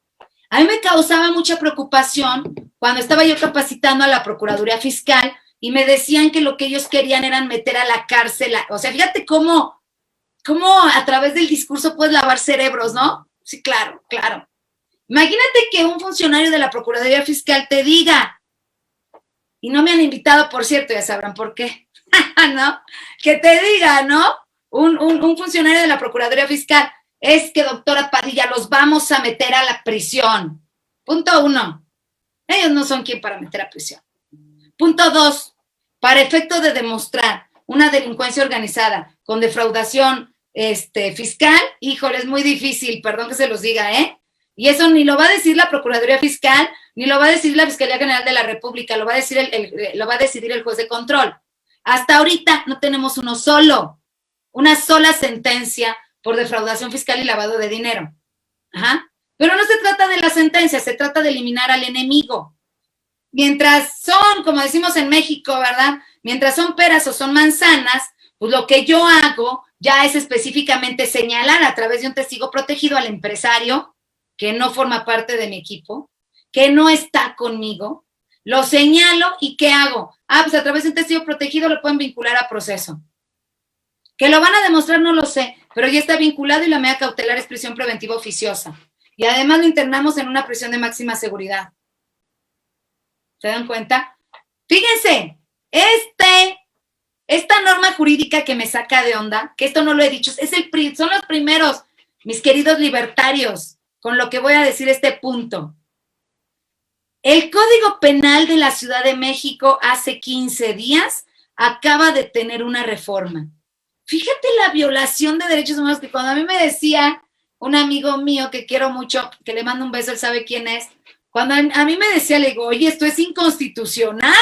A mí me causaba mucha preocupación cuando estaba yo capacitando a la Procuraduría Fiscal y me decían que lo que ellos querían era meter a la cárcel. O sea, fíjate cómo a través del discurso puedes lavar cerebros, ¿no? Sí, claro. Imagínate que un funcionario de la Procuraduría Fiscal te diga, y no me han invitado, por cierto, ya sabrán por qué, ¿no? Que te diga, ¿no? Un funcionario de la Procuraduría Fiscal, es que, doctora Padilla, los vamos a meter a la prisión. Punto 1, ellos no son quien para meter a prisión. Punto 2, para efecto de demostrar una delincuencia organizada con defraudación fiscal, híjole, es muy difícil, perdón que se los diga, ¿eh? Y eso ni lo va a decir la Procuraduría Fiscal, ni lo va a decir la Fiscalía General de la República, lo va a decidir el juez de control. Hasta ahorita no tenemos una sola sentencia por defraudación fiscal y lavado de dinero. Ajá. Pero no se trata de la sentencia, se trata de eliminar al enemigo. Mientras son, como decimos en México, ¿verdad? Mientras son peras o son manzanas, pues lo que yo hago ya es específicamente señalar a través de un testigo protegido al empresario que no forma parte de mi equipo, que no está conmigo, lo señalo y ¿qué hago? Ah, pues a través de un testigo protegido lo pueden vincular a proceso. Que lo van a demostrar no lo sé, pero ya está vinculado y la medida cautelar es prisión preventiva oficiosa. Y además lo internamos en una prisión de máxima seguridad. ¿Se dan cuenta? Fíjense, esta norma jurídica que me saca de onda, que esto no lo he dicho, son los primeros, mis queridos libertarios, con lo que voy a decir este punto. El Código Penal de la Ciudad de México hace 15 días acaba de tener una reforma. Fíjate la violación de derechos humanos que cuando a mí me decía un amigo mío que quiero mucho, que le mando un beso, él sabe quién es, cuando a mí me decía, le digo, oye, esto es inconstitucional.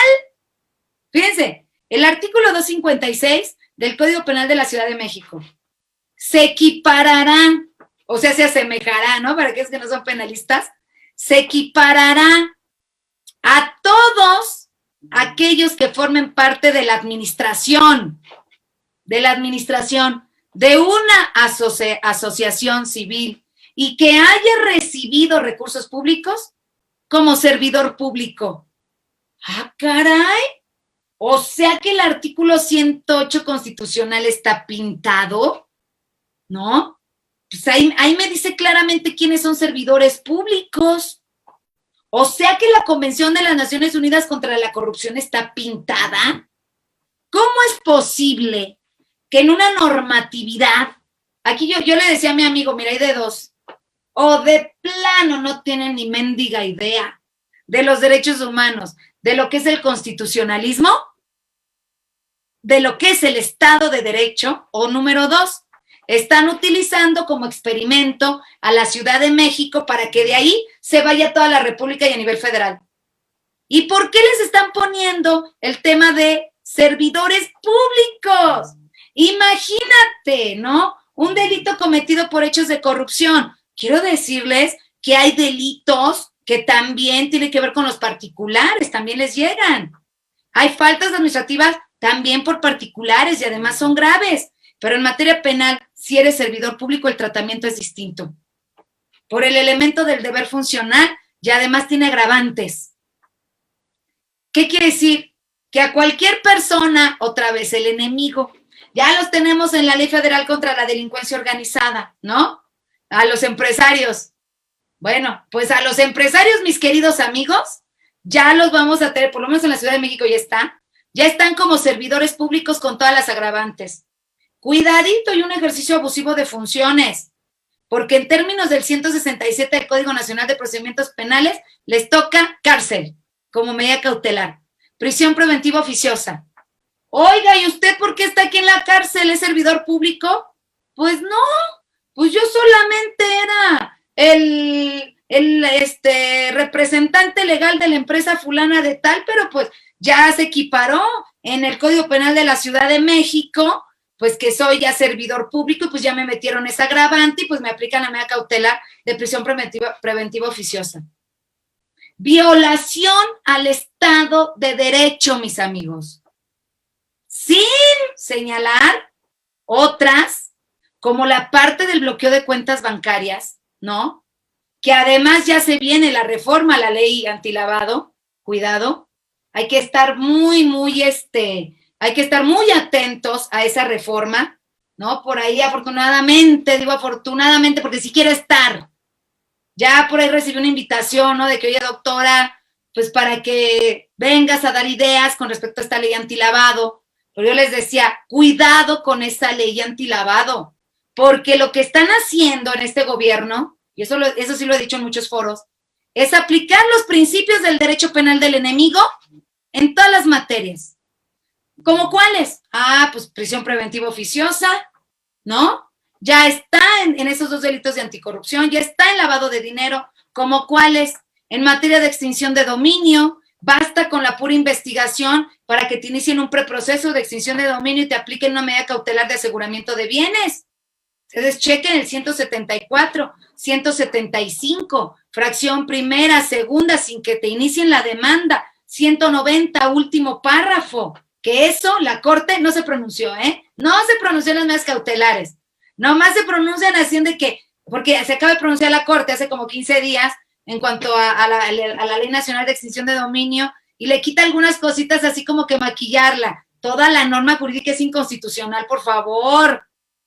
Fíjense, el artículo 256 del Código Penal de la Ciudad de México se equiparará, o sea, se asemejará, ¿no? Para aquellos que no son penalistas, se equiparará a todos aquellos que formen parte de la administración de una asociación civil y que haya recibido recursos públicos como servidor público. ¡Ah, caray! O sea que el artículo 108 constitucional está pintado, ¿no? Pues ahí me dice claramente quiénes son servidores públicos. O sea que la Convención de las Naciones Unidas contra la Corrupción está pintada. ¿Cómo es posible que en una normatividad, aquí yo le decía a mi amigo, mira, hay de dos, o de plano no tienen ni mendiga idea de los derechos humanos, de lo que es el constitucionalismo, de lo que es el Estado de Derecho, o número dos, están utilizando como experimento a la Ciudad de México para que de ahí se vaya toda la República y a nivel federal. ¿Y por qué les están poniendo el tema de servidores públicos? Imagínate, ¿no? Un delito cometido por hechos de corrupción. Quiero decirles que hay delitos que también tienen que ver con los particulares, también les llegan. Hay faltas administrativas también por particulares y además son graves. Pero en materia penal, si eres servidor público, el tratamiento es distinto. Por el elemento del deber funcional y además tiene agravantes. ¿Qué quiere decir? Que a cualquier persona, otra vez el enemigo, ya los tenemos en la Ley Federal contra la Delincuencia Organizada, ¿no? A los empresarios. Bueno, pues a los empresarios, mis queridos amigos, ya los vamos a tener, por lo menos en la Ciudad de México ya están como servidores públicos con todas las agravantes. Cuidadito y un ejercicio abusivo de funciones, porque en términos del 167 del Código Nacional de Procedimientos Penales, les toca cárcel como medida cautelar, prisión preventiva oficiosa. Oiga, ¿y usted por qué está aquí en la cárcel? ¿Es servidor público? Pues no, pues yo solamente era el representante legal de la empresa fulana de tal, pero pues ya se equiparó en el Código Penal de la Ciudad de México, pues que soy ya servidor público y pues ya me metieron esa agravante y pues me aplican la medida cautelar de prisión preventiva oficiosa. Violación al Estado de Derecho, mis amigos. Sin señalar otras, como la parte del bloqueo de cuentas bancarias, ¿no? Que además ya se viene la reforma a la ley antilavado, cuidado, hay que estar hay que estar muy atentos a esa reforma, ¿no? Por ahí afortunadamente, digo afortunadamente porque sí quiero estar. Ya por ahí recibí una invitación, ¿no? De que, oye, doctora, pues para que vengas a dar ideas con respecto a esta ley antilavado. Pero yo les decía, cuidado con esa ley antilavado, porque lo que están haciendo en este gobierno, y eso sí lo he dicho en muchos foros, es aplicar los principios del derecho penal del enemigo en todas las materias. ¿Cómo cuáles? Pues prisión preventiva oficiosa, ¿no? Ya está en esos dos delitos de anticorrupción, ya está en lavado de dinero. ¿Cómo cuáles? En materia de extinción de dominio, basta con la pura investigación para que te inicien un preproceso de extinción de dominio y te apliquen una medida cautelar de aseguramiento de bienes. Ustedes chequen el 174, 175, fracción primera, segunda, sin que te inicien la demanda, 190, último párrafo. Que eso, la Corte no se pronunció, No se pronunció en las medidas cautelares. Nomás se pronuncian así de que, porque se acaba de pronunciar la Corte hace como 15 días en cuanto a la Ley Nacional de Extinción de Dominio y le quita algunas cositas así como que maquillarla. Toda la norma jurídica es inconstitucional, por favor.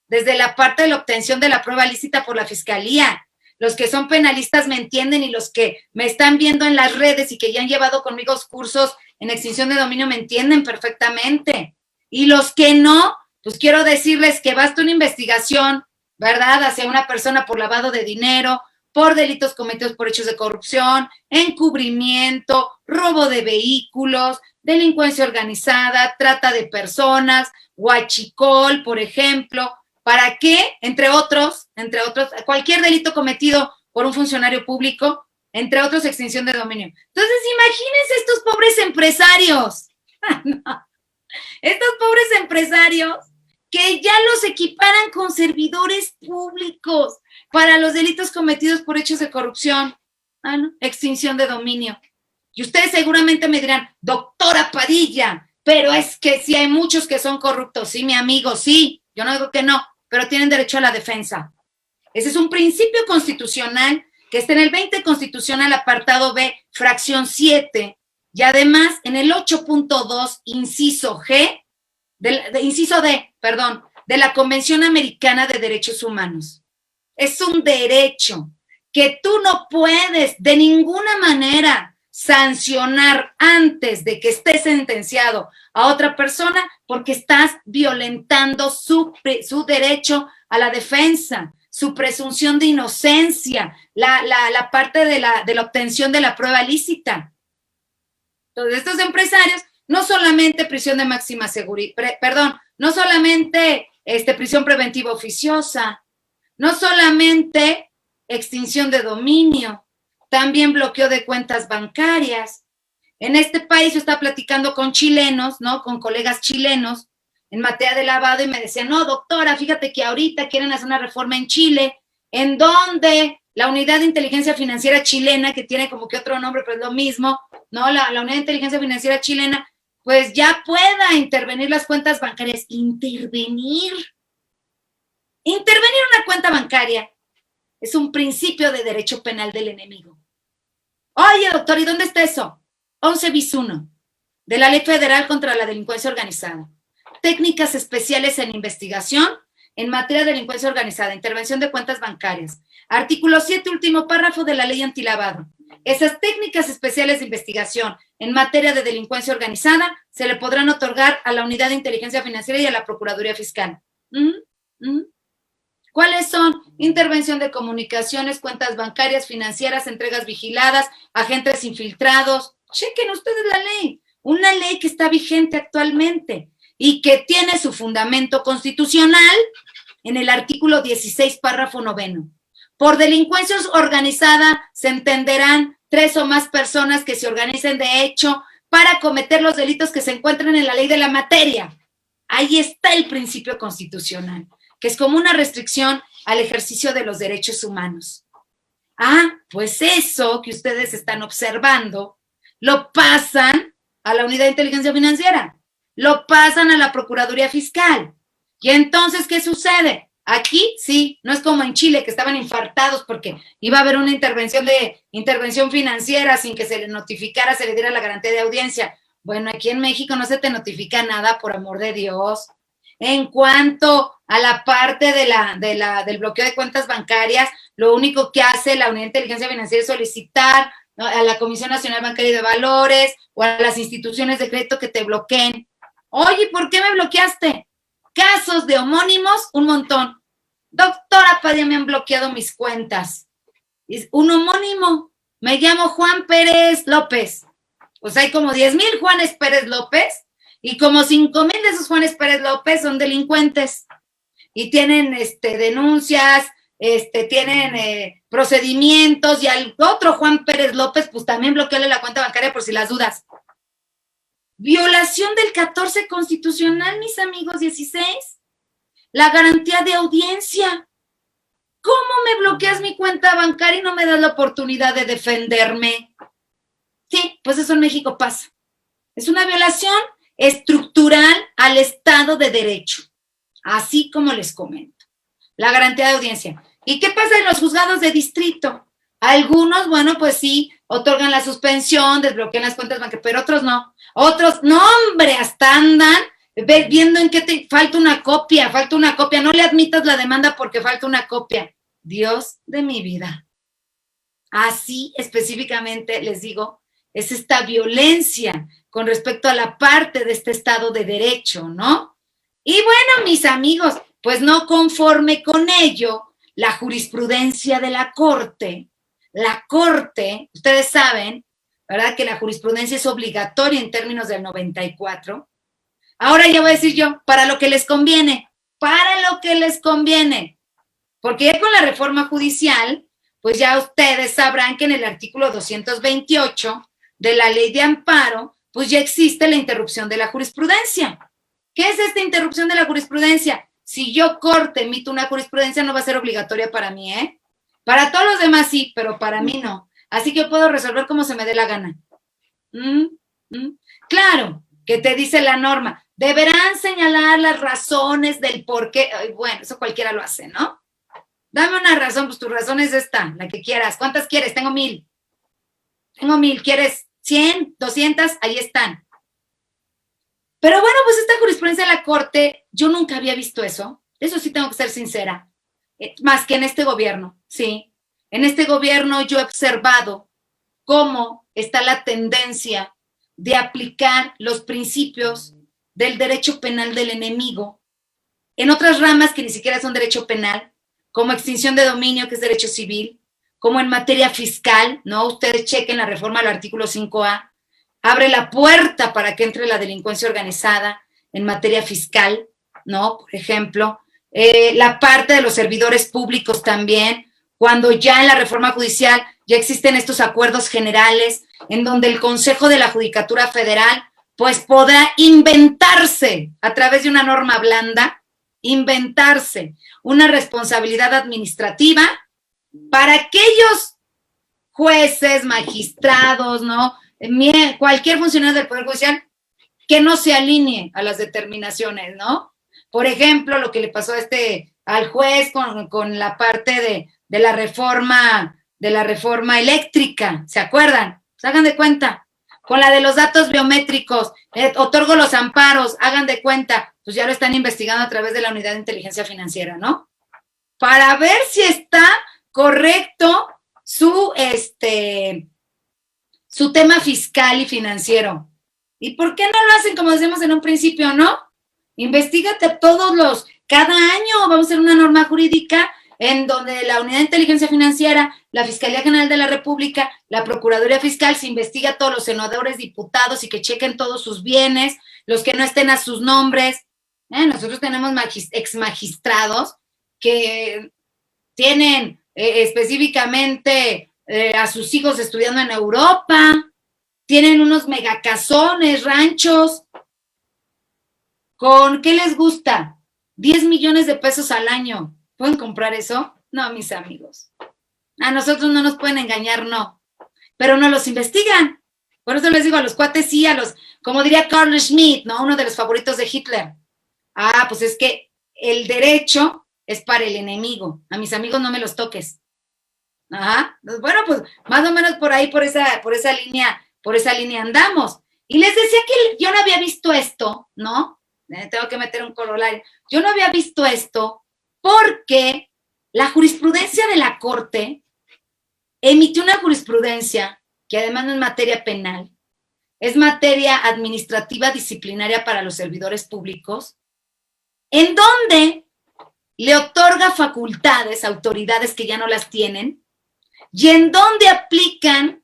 Desde la parte de la obtención de la prueba lícita por la Fiscalía. Los que son penalistas me entienden y los que me están viendo en las redes y que ya han llevado conmigo cursos en extinción de dominio me entienden perfectamente. Y los que no, pues quiero decirles que basta una investigación, ¿verdad?, hacia una persona por lavado de dinero, por delitos cometidos por hechos de corrupción, encubrimiento, robo de vehículos, delincuencia organizada, trata de personas, huachicol, por ejemplo. ¿Para qué? Entre otros, cualquier delito cometido por un funcionario público, entre otros, extinción de dominio. Entonces, imagínense estos pobres empresarios. No. Estos pobres empresarios que ya los equiparan con servidores públicos para los delitos cometidos por hechos de corrupción, ¿no? Extinción de dominio. Y ustedes seguramente me dirán, doctora Padilla, pero es que sí hay muchos que son corruptos. Sí, mi amigo, sí, yo no digo que no, pero tienen derecho a la defensa. Ese es un principio constitucional que está en el 20 constitucional, apartado B, fracción 7, y además en el 8.2, inciso D, de la Convención Americana de Derechos Humanos. Es un derecho que tú no puedes de ninguna manera sancionar antes de que esté sentenciado a otra persona porque estás violentando su derecho a la defensa, su presunción de inocencia, la parte de la obtención de la prueba lícita. Entonces, estos empresarios, no solamente prisión de máxima seguridad, no solamente prisión preventiva oficiosa, no solamente extinción de dominio, también bloqueo de cuentas bancarias. En este país yo estaba platicando con chilenos, ¿no? Con colegas chilenos en materia de lavado y me decían, no, doctora, fíjate que ahorita quieren hacer una reforma en Chile, en donde la Unidad de Inteligencia Financiera Chilena, que tiene como que otro nombre, pero es lo mismo, ¿no? La Unidad de Inteligencia Financiera Chilena, pues ya pueda intervenir las cuentas bancarias. Intervenir una cuenta bancaria es un principio de derecho penal del enemigo. Oye, doctor, ¿y dónde está eso? 11 bis 1 de la Ley Federal contra la Delincuencia Organizada. Técnicas especiales en investigación en materia de delincuencia organizada, intervención de cuentas bancarias. Artículo 7, último párrafo de la Ley Antilavado. Esas técnicas especiales de investigación en materia de delincuencia organizada se le podrán otorgar a la Unidad de Inteligencia Financiera y a la Procuraduría Fiscal. ¿Cuáles son? Intervención de comunicaciones, cuentas bancarias, financieras, entregas vigiladas, agentes infiltrados. Chequen ustedes la ley. Una ley que está vigente actualmente y que tiene su fundamento constitucional en el artículo 16, párrafo 9. Por delincuencia organizada se entenderán 3 o más personas que se organicen de hecho para cometer los delitos que se encuentran en la ley de la materia. Ahí está el principio constitucional, que es como una restricción al ejercicio de los derechos humanos. Pues eso que ustedes están observando, lo pasan a la Unidad de Inteligencia Financiera, lo pasan a la Procuraduría Fiscal. Y entonces, ¿qué sucede? Aquí, sí, no es como en Chile, que estaban infartados porque iba a haber una intervención financiera sin que se le notificara, se le diera la garantía de audiencia. Bueno, aquí en México no se te notifica nada, por amor de Dios. En cuanto a la parte del bloqueo de cuentas bancarias, lo único que hace la Unidad de Inteligencia Financiera es solicitar, ¿no?, a la Comisión Nacional Bancaria y de Valores o a las instituciones de crédito que te bloqueen. Oye, ¿por qué me bloqueaste? Casos de homónimos, un montón. Doctora Padilla, me han bloqueado mis cuentas. Un homónimo, me llamo Juan Pérez López. Pues hay como 10,000 Juanes Pérez López y como 5,000 de esos Juanes Pérez López son delincuentes y tienen denuncias, tienen procedimientos, y al otro Juan Pérez López pues también bloquearle la cuenta bancaria por si las dudas. Violación del 14 constitucional, mis amigos. 16, la garantía de audiencia. ¿Cómo me bloqueas mi cuenta bancaria y no me das la oportunidad de defenderme? Sí, pues eso en México pasa. Es una violación estructural al Estado de Derecho, así como les comento. La garantía de audiencia. ¿Y qué pasa en los juzgados de distrito? Algunos, bueno, pues sí, otorgan la suspensión, desbloquean las cuentas bancarias, pero otros no. Otros, no, hombre, hasta andan viendo en qué te falta una copia, no le admitas la demanda porque falta una copia. Dios de mi vida. Así específicamente les digo, es esta violencia con respecto a la parte de este Estado de Derecho, ¿no? Y bueno, mis amigos, pues no conforme con ello, la jurisprudencia de la Corte, ustedes saben, ¿verdad?, que la jurisprudencia es obligatoria en términos del 94. Ahora ya voy a decir yo, para lo que les conviene, porque ya con la reforma judicial, pues ya ustedes sabrán que en el artículo 228 de la Ley de Amparo, pues ya existe la interrupción de la jurisprudencia. ¿Qué es esta interrupción de la jurisprudencia? Si yo, Corte, emito una jurisprudencia, no va a ser obligatoria para mí, ¿eh? Para todos los demás sí, pero para mí no. Así que puedo resolver como se me dé la gana. Claro, que te dice la norma. Deberán señalar las razones del por qué. Bueno, eso cualquiera lo hace, ¿no? Dame una razón, pues tu razón es esta, la que quieras. ¿Cuántas quieres? Tengo 1000. ¿Quieres 100, 200? Ahí están. Pero bueno, pues esta jurisprudencia de la Corte, yo nunca había visto eso. Eso sí tengo que ser sincera. Más que en este gobierno, sí. En este gobierno yo he observado cómo está la tendencia de aplicar los principios del derecho penal del enemigo en otras ramas que ni siquiera son derecho penal, como extinción de dominio, que es derecho civil, como en materia fiscal, ¿no? Ustedes chequen la reforma al artículo 5A, abre la puerta para que entre la delincuencia organizada en materia fiscal, ¿no? Por ejemplo, la parte de los servidores públicos también, cuando ya en la reforma judicial ya existen estos acuerdos generales en donde el Consejo de la Judicatura Federal pues podrá inventarse a través de una norma blanda, inventarse una responsabilidad administrativa para aquellos jueces, magistrados, ¿no? Cualquier funcionario del Poder Judicial que no se alinee a las determinaciones, ¿no? Por ejemplo, lo que le pasó al juez con la parte de la reforma eléctrica, ¿se acuerdan? Pues hagan de cuenta. Con la de los datos biométricos, otorgo los amparos, hagan de cuenta, pues ya lo están investigando a través de la Unidad de Inteligencia Financiera, ¿no? Para ver si está correcto su tema fiscal y financiero. ¿Y por qué no lo hacen como decíamos en un principio, no? Investígate cada año vamos a hacer una norma jurídica en donde la Unidad de Inteligencia Financiera, la Fiscalía General de la República, la Procuraduría Fiscal se investiga a todos los senadores, diputados y que chequen todos sus bienes, los que no estén a sus nombres. Nosotros tenemos ex magistrados que tienen específicamente a sus hijos estudiando en Europa, tienen unos megacasones, ranchos. ¿Con qué les gusta? 10 millones de pesos al año. ¿Pueden comprar eso? No, mis amigos. A nosotros no nos pueden engañar, no. Pero no los investigan. Por eso les digo a los cuates sí, como diría Carl Schmitt, ¿no? Uno de los favoritos de Hitler. Pues es que el derecho es para el enemigo. A mis amigos no me los toques. Ajá. Bueno, pues más o menos por ahí, por esa línea andamos. Y les decía que yo no había visto esto, ¿no? Tengo que meter un corolario. Yo no había visto esto porque la jurisprudencia de la Corte emitió una jurisprudencia que además no es materia penal, es materia administrativa disciplinaria para los servidores públicos, en donde le otorga facultades a autoridades que ya no las tienen y en donde aplican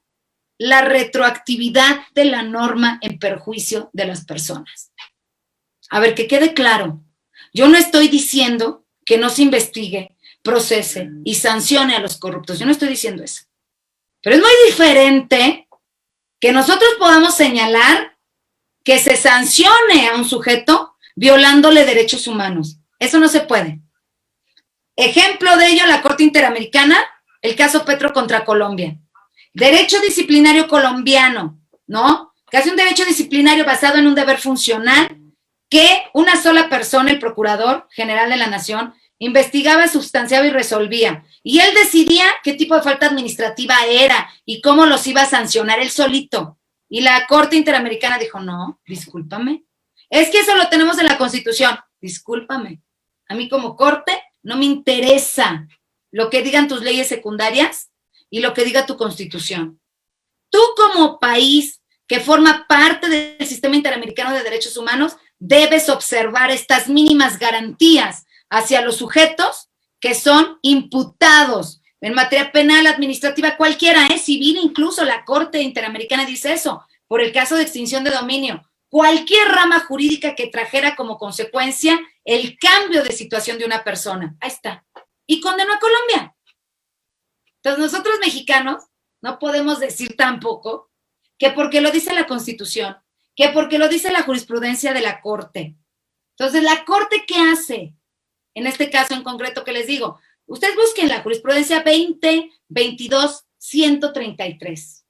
la retroactividad de la norma en perjuicio de las personas. A ver, que quede claro, yo no estoy diciendo que no se investigue, procese y sancione a los corruptos. Yo no estoy diciendo eso. Pero es muy diferente que nosotros podamos señalar que se sancione a un sujeto violándole derechos humanos. Eso no se puede. Ejemplo de ello, la Corte Interamericana, el caso Petro contra Colombia. Derecho disciplinario colombiano, ¿no? Que hace un derecho disciplinario basado en un deber funcional que una sola persona, el Procurador General de la Nación, investigaba, sustanciaba y resolvía. Y él decidía qué tipo de falta administrativa era y cómo los iba a sancionar él solito. Y la Corte Interamericana dijo, no, discúlpame. Es que eso lo tenemos en la Constitución. Discúlpame. A mí como Corte no me interesa lo que digan tus leyes secundarias y lo que diga tu Constitución. Tú como país que forma parte del Sistema Interamericano de Derechos Humanos, debes observar estas mínimas garantías hacia los sujetos que son imputados en materia penal, administrativa, cualquiera, civil, incluso la Corte Interamericana dice eso, por el caso de extinción de dominio. Cualquier rama jurídica que trajera como consecuencia el cambio de situación de una persona. Ahí está. Y condenó a Colombia. Entonces, nosotros mexicanos no podemos decir tampoco que porque lo dice la Constitución, que porque lo dice la jurisprudencia de la Corte. Entonces, ¿la Corte qué hace? En este caso en concreto que les digo, ustedes busquen la jurisprudencia 2022-133.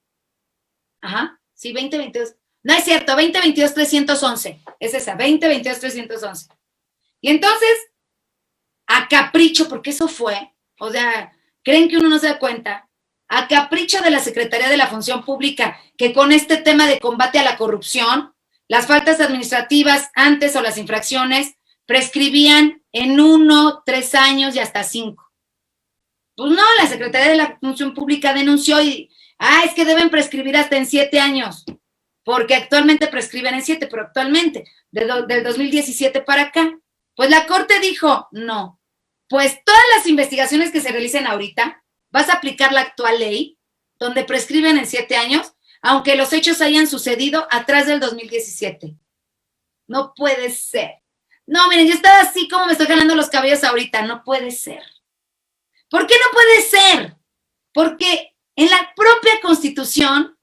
Ajá, sí, 2022. No es cierto, 2022-311. Es esa, 2022-311. Y entonces, a capricho, porque eso fue, o sea, creen que uno no se da cuenta, a capricho de la Secretaría de la Función Pública, que con este tema de combate a la corrupción, las faltas administrativas antes o las infracciones prescribían en 1, 3 años y hasta 5. Pues no, la Secretaría de la Función Pública denunció y, es que deben prescribir hasta en 7 años, porque actualmente prescriben en 7, pero actualmente, del 2017 para acá. Pues la Corte dijo, no, pues todas las investigaciones que se realicen ahorita, vas a aplicar la actual ley, donde prescriben en 7 años, aunque los hechos hayan sucedido atrás del 2017. No puede ser. No, miren, yo estaba así como me estoy jalando los cabellos ahorita. No puede ser. ¿Por qué no puede ser? Porque en la propia Constitución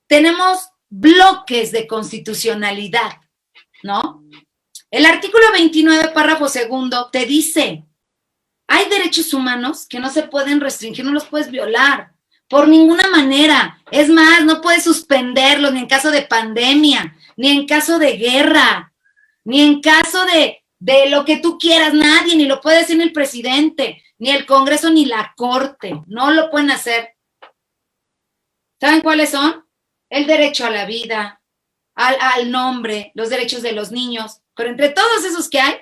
tenemos bloques de constitucionalidad, ¿no? El artículo 29, párrafo segundo, te dice, hay derechos humanos que no se pueden restringir, no los puedes violar por ninguna manera. Es más, no puedes suspenderlos ni en caso de pandemia, ni en caso de guerra, ni en caso de lo que tú quieras. Nadie, ni lo puede decir ni el presidente, ni el Congreso, ni la Corte. No lo pueden hacer. ¿Saben cuáles son? El derecho a la vida, al nombre, los derechos de los niños. Pero entre todos esos que hay,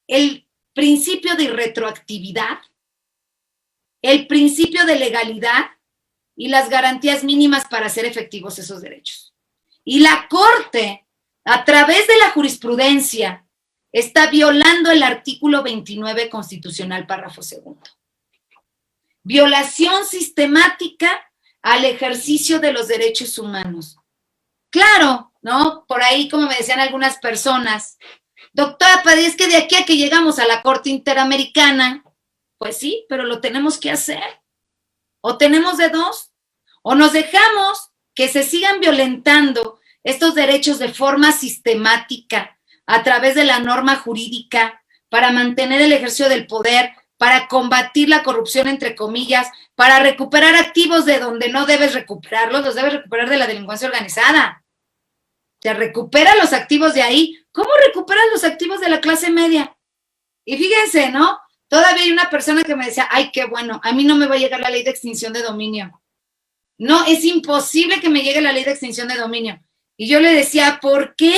el principio de irretroactividad, el principio de legalidad y las garantías mínimas para hacer efectivos esos derechos. Y la Corte, a través de la jurisprudencia, está violando el artículo 29 constitucional, párrafo segundo. Violación sistemática al ejercicio de los derechos humanos. Claro, ¿no? Por ahí, como me decían algunas personas, doctora, pues es que de aquí a que llegamos a la Corte Interamericana, pues sí, pero lo tenemos que hacer. O tenemos de dos, o nos dejamos que se sigan violentando estos derechos de forma sistemática a través de la norma jurídica para mantener el ejercicio del poder, para combatir la corrupción, entre comillas, para recuperar activos de donde no debes recuperarlos, los debes recuperar de la delincuencia organizada. Te recupera los activos de ahí. ¿Cómo recuperas los activos de la clase media? Y fíjense, ¿no? Todavía hay una persona que me decía, ay, qué bueno, a mí no me va a llegar la ley de extinción de dominio. No, es imposible que me llegue la ley de extinción de dominio. Y yo le decía, ¿por qué?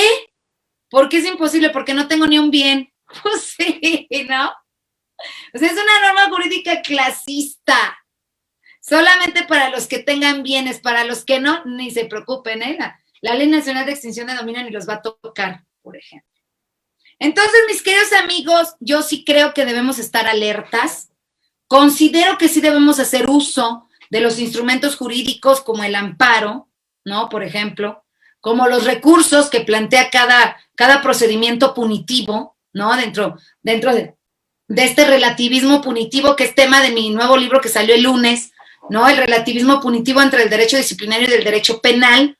¿Por qué es imposible? Porque no tengo ni un bien. Pues sí, ¿no? O sea, es una norma jurídica clasista. Solamente para los que tengan bienes, para los que no, ni se preocupen, ¿eh? La Ley Nacional de Extinción de Dominio ni los va a tocar, por ejemplo. Entonces, mis queridos amigos, yo sí creo que debemos estar alertas. Considero que sí debemos hacer uso de los instrumentos jurídicos como el amparo, ¿no? Por ejemplo, como los recursos que plantea cada procedimiento punitivo, ¿no? Dentro de este relativismo punitivo, que es tema de mi nuevo libro que salió el lunes, ¿no? El relativismo punitivo entre el derecho disciplinario y el derecho penal.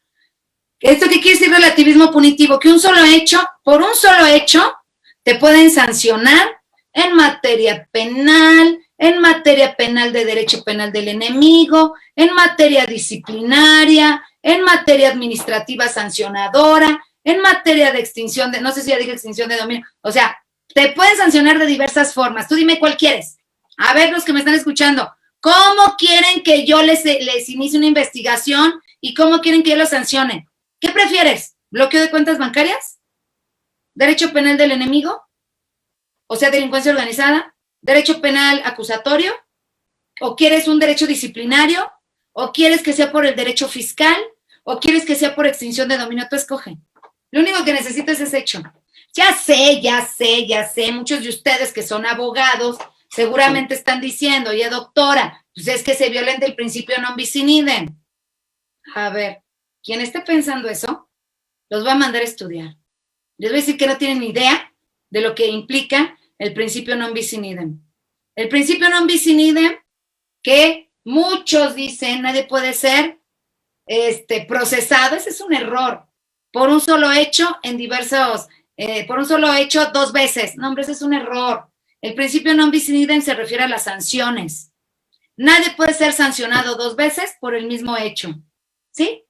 ¿Esto qué quiere decir relativismo punitivo? Que por un solo hecho, te pueden sancionar en materia penal de derecho penal del enemigo, en materia disciplinaria, en materia administrativa sancionadora, en materia de extinción de, no sé si ya dije extinción de dominio, o sea, te pueden sancionar de diversas formas. Tú dime cuál quieres. A ver, los que me están escuchando, ¿cómo quieren que yo les inicie una investigación y cómo quieren que yo los sancione? ¿Qué prefieres? ¿Bloqueo de cuentas bancarias? ¿Derecho penal del enemigo? O sea, delincuencia organizada. ¿Derecho penal acusatorio? ¿O quieres un derecho disciplinario? ¿O quieres que sea por el derecho fiscal? ¿O quieres que sea por extinción de dominio? Tú escoge. Lo único que necesito es ese hecho. Ya sé, muchos de ustedes que son abogados seguramente están diciendo, oye, doctora, pues es que se violenta el principio non bis in idem. A ver, quien esté pensando eso, los va a mandar a estudiar. Les voy a decir que no tienen ni idea de lo que implica el principio non bis in idem. El principio non bis in idem, que muchos dicen, nadie puede ser procesado, ese es un error, por un solo hecho por un solo hecho 2 veces. No, hombre, ese es un error. El principio non bis in idem se refiere a las sanciones. Nadie puede ser sancionado 2 veces por el mismo hecho. ¿Sí?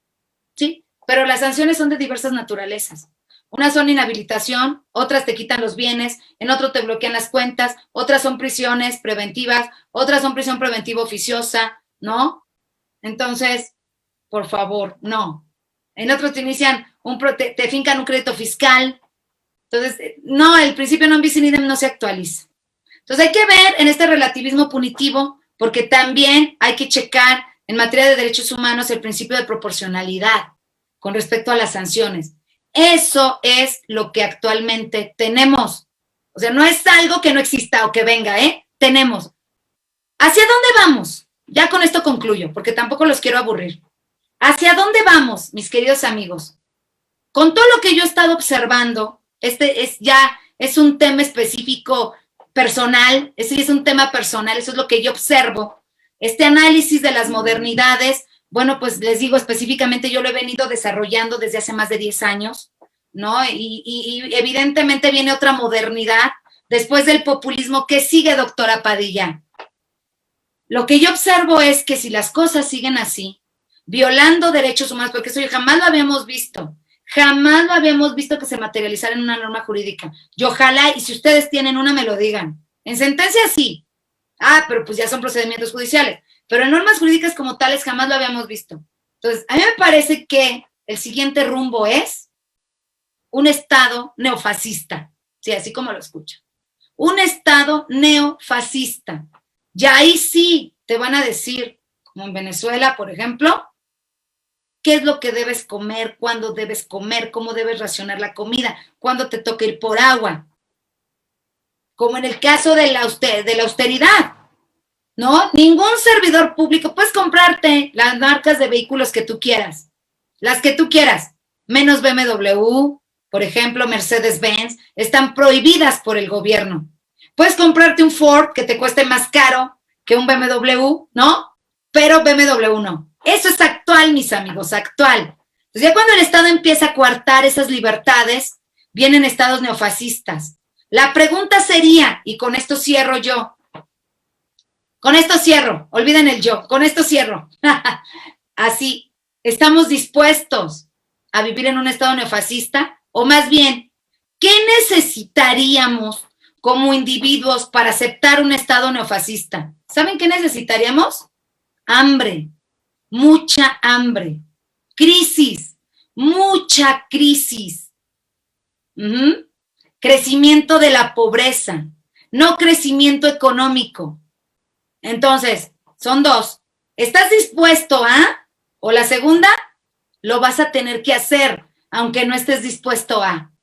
Sí, pero las sanciones son de diversas naturalezas. Unas son inhabilitación, otras te quitan los bienes, en otro te bloquean las cuentas, otras son prisiones preventivas, otras son prisión preventiva oficiosa, ¿no? Entonces, por favor, no. En otro te inician, te fincan un crédito fiscal. Entonces, no, el principio non bis in idem no se actualiza. Entonces hay que ver en este relativismo punitivo, porque también hay que checar en materia de derechos humanos el principio de proporcionalidad con respecto a las sanciones. Eso es lo que actualmente tenemos. O sea, no es algo que no exista o que venga, tenemos. ¿Hacia dónde vamos? Ya con esto concluyo, porque tampoco los quiero aburrir. ¿Hacia dónde vamos, mis queridos amigos? Con todo lo que yo he estado observando, es un tema específico personal, ese es un tema personal, eso es lo que yo observo. Este análisis de las modernidades, bueno, pues les digo específicamente, yo lo he venido desarrollando desde hace más de 10 años, ¿no? Y evidentemente viene otra modernidad después del populismo. ¿Qué sigue, doctora Padilla? Lo que yo observo es que si las cosas siguen así, violando derechos humanos, porque eso jamás lo habíamos visto que se materializara en una norma jurídica. Y ojalá, y si ustedes tienen una, me lo digan. En sentencia sí. Pero pues ya son procedimientos judiciales. Pero en normas jurídicas como tales jamás lo habíamos visto. Entonces, a mí me parece que el siguiente rumbo es un Estado neofascista. Sí, así como lo escuchan. Un Estado neofascista. Y ahí sí te van a decir, como en Venezuela, por ejemplo, qué es lo que debes comer, cuándo debes comer, cómo debes racionar la comida, cuándo te toca ir por agua. Como en el caso de la austeridad, ¿no? Ningún servidor público, puedes comprarte las marcas de vehículos que tú quieras, las que tú quieras, menos BMW, por ejemplo, Mercedes-Benz, están prohibidas por el gobierno. Puedes comprarte un Ford que te cueste más caro que un BMW, ¿no? Pero BMW no. Eso es actual, mis amigos, actual. Entonces, ya cuando el Estado empieza a coartar esas libertades, vienen estados neofascistas. La pregunta sería, y con esto cierro yo, olviden el yo, con esto cierro. Así, ¿estamos dispuestos a vivir en un estado neofascista? O más bien, ¿qué necesitaríamos como individuos para aceptar un estado neofascista? ¿Saben qué necesitaríamos? Hambre. Mucha hambre, crisis, mucha crisis, crecimiento de la pobreza, no crecimiento económico. Entonces, son 2. ¿Estás dispuesto a? O la segunda, lo vas a tener que hacer, aunque no estés dispuesto a.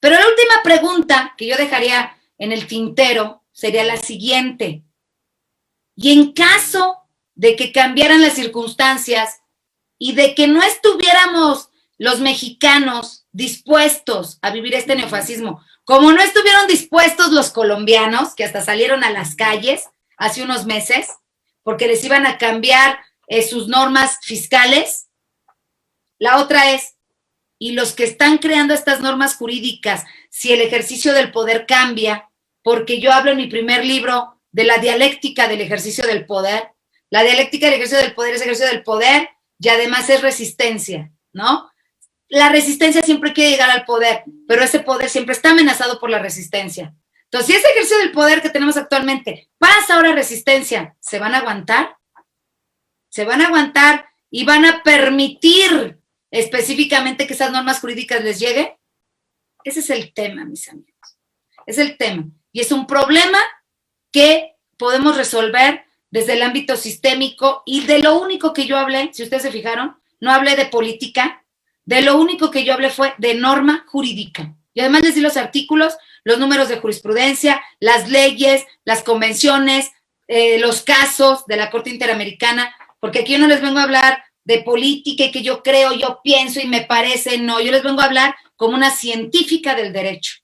Pero la última pregunta que yo dejaría en el tintero sería la siguiente. Y en caso de que cambiaran las circunstancias y de que no estuviéramos los mexicanos dispuestos a vivir este neofascismo, como no estuvieron dispuestos los colombianos, que hasta salieron a las calles hace unos meses, porque les iban a cambiar sus normas fiscales. La otra es, y los que están creando estas normas jurídicas, si el ejercicio del poder cambia, porque yo hablo en mi primer libro de la dialéctica del ejercicio del poder. La dialéctica del ejercicio del poder es ejercicio del poder y además es resistencia, ¿no? La resistencia siempre quiere llegar al poder, pero ese poder siempre está amenazado por la resistencia. Entonces, si ese ejercicio del poder que tenemos actualmente pasa ahora a resistencia, ¿se van a aguantar? ¿Se van a aguantar y van a permitir específicamente que esas normas jurídicas les lleguen? Ese es el tema, mis amigos. Es el tema. Y es un problema que podemos resolver desde el ámbito sistémico, y de lo único que yo hablé, si ustedes se fijaron, no hablé de política, de lo único que yo hablé fue de norma jurídica. Y además les di los artículos, los números de jurisprudencia, las leyes, las convenciones, los casos de la Corte Interamericana, porque aquí yo no les vengo a hablar de política y que yo creo, yo pienso y me parece, no, yo les vengo a hablar como una científica del derecho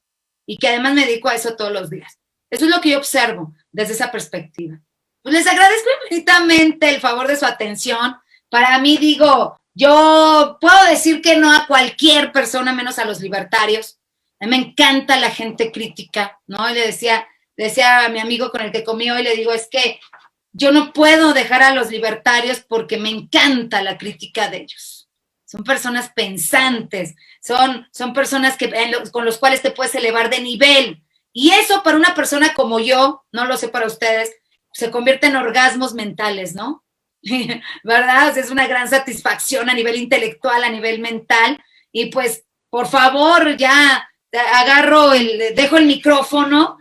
y que además me dedico a eso todos los días. Eso es lo que yo observo desde esa perspectiva. Pues les agradezco infinitamente el favor de su atención. Para mí, digo, yo puedo decir que no a cualquier persona, menos a los libertarios. A mí me encanta la gente crítica, ¿no? Y le decía a mi amigo con el que comí hoy, le digo, es que yo no puedo dejar a los libertarios porque me encanta la crítica de ellos. Son personas pensantes, son personas con los cuales te puedes elevar de nivel. Y eso para una persona como yo, no lo sé para ustedes, se convierte en orgasmos mentales, ¿no? ¿Verdad? O sea, es una gran satisfacción a nivel intelectual, a nivel mental. Y pues, por favor, ya dejo el micrófono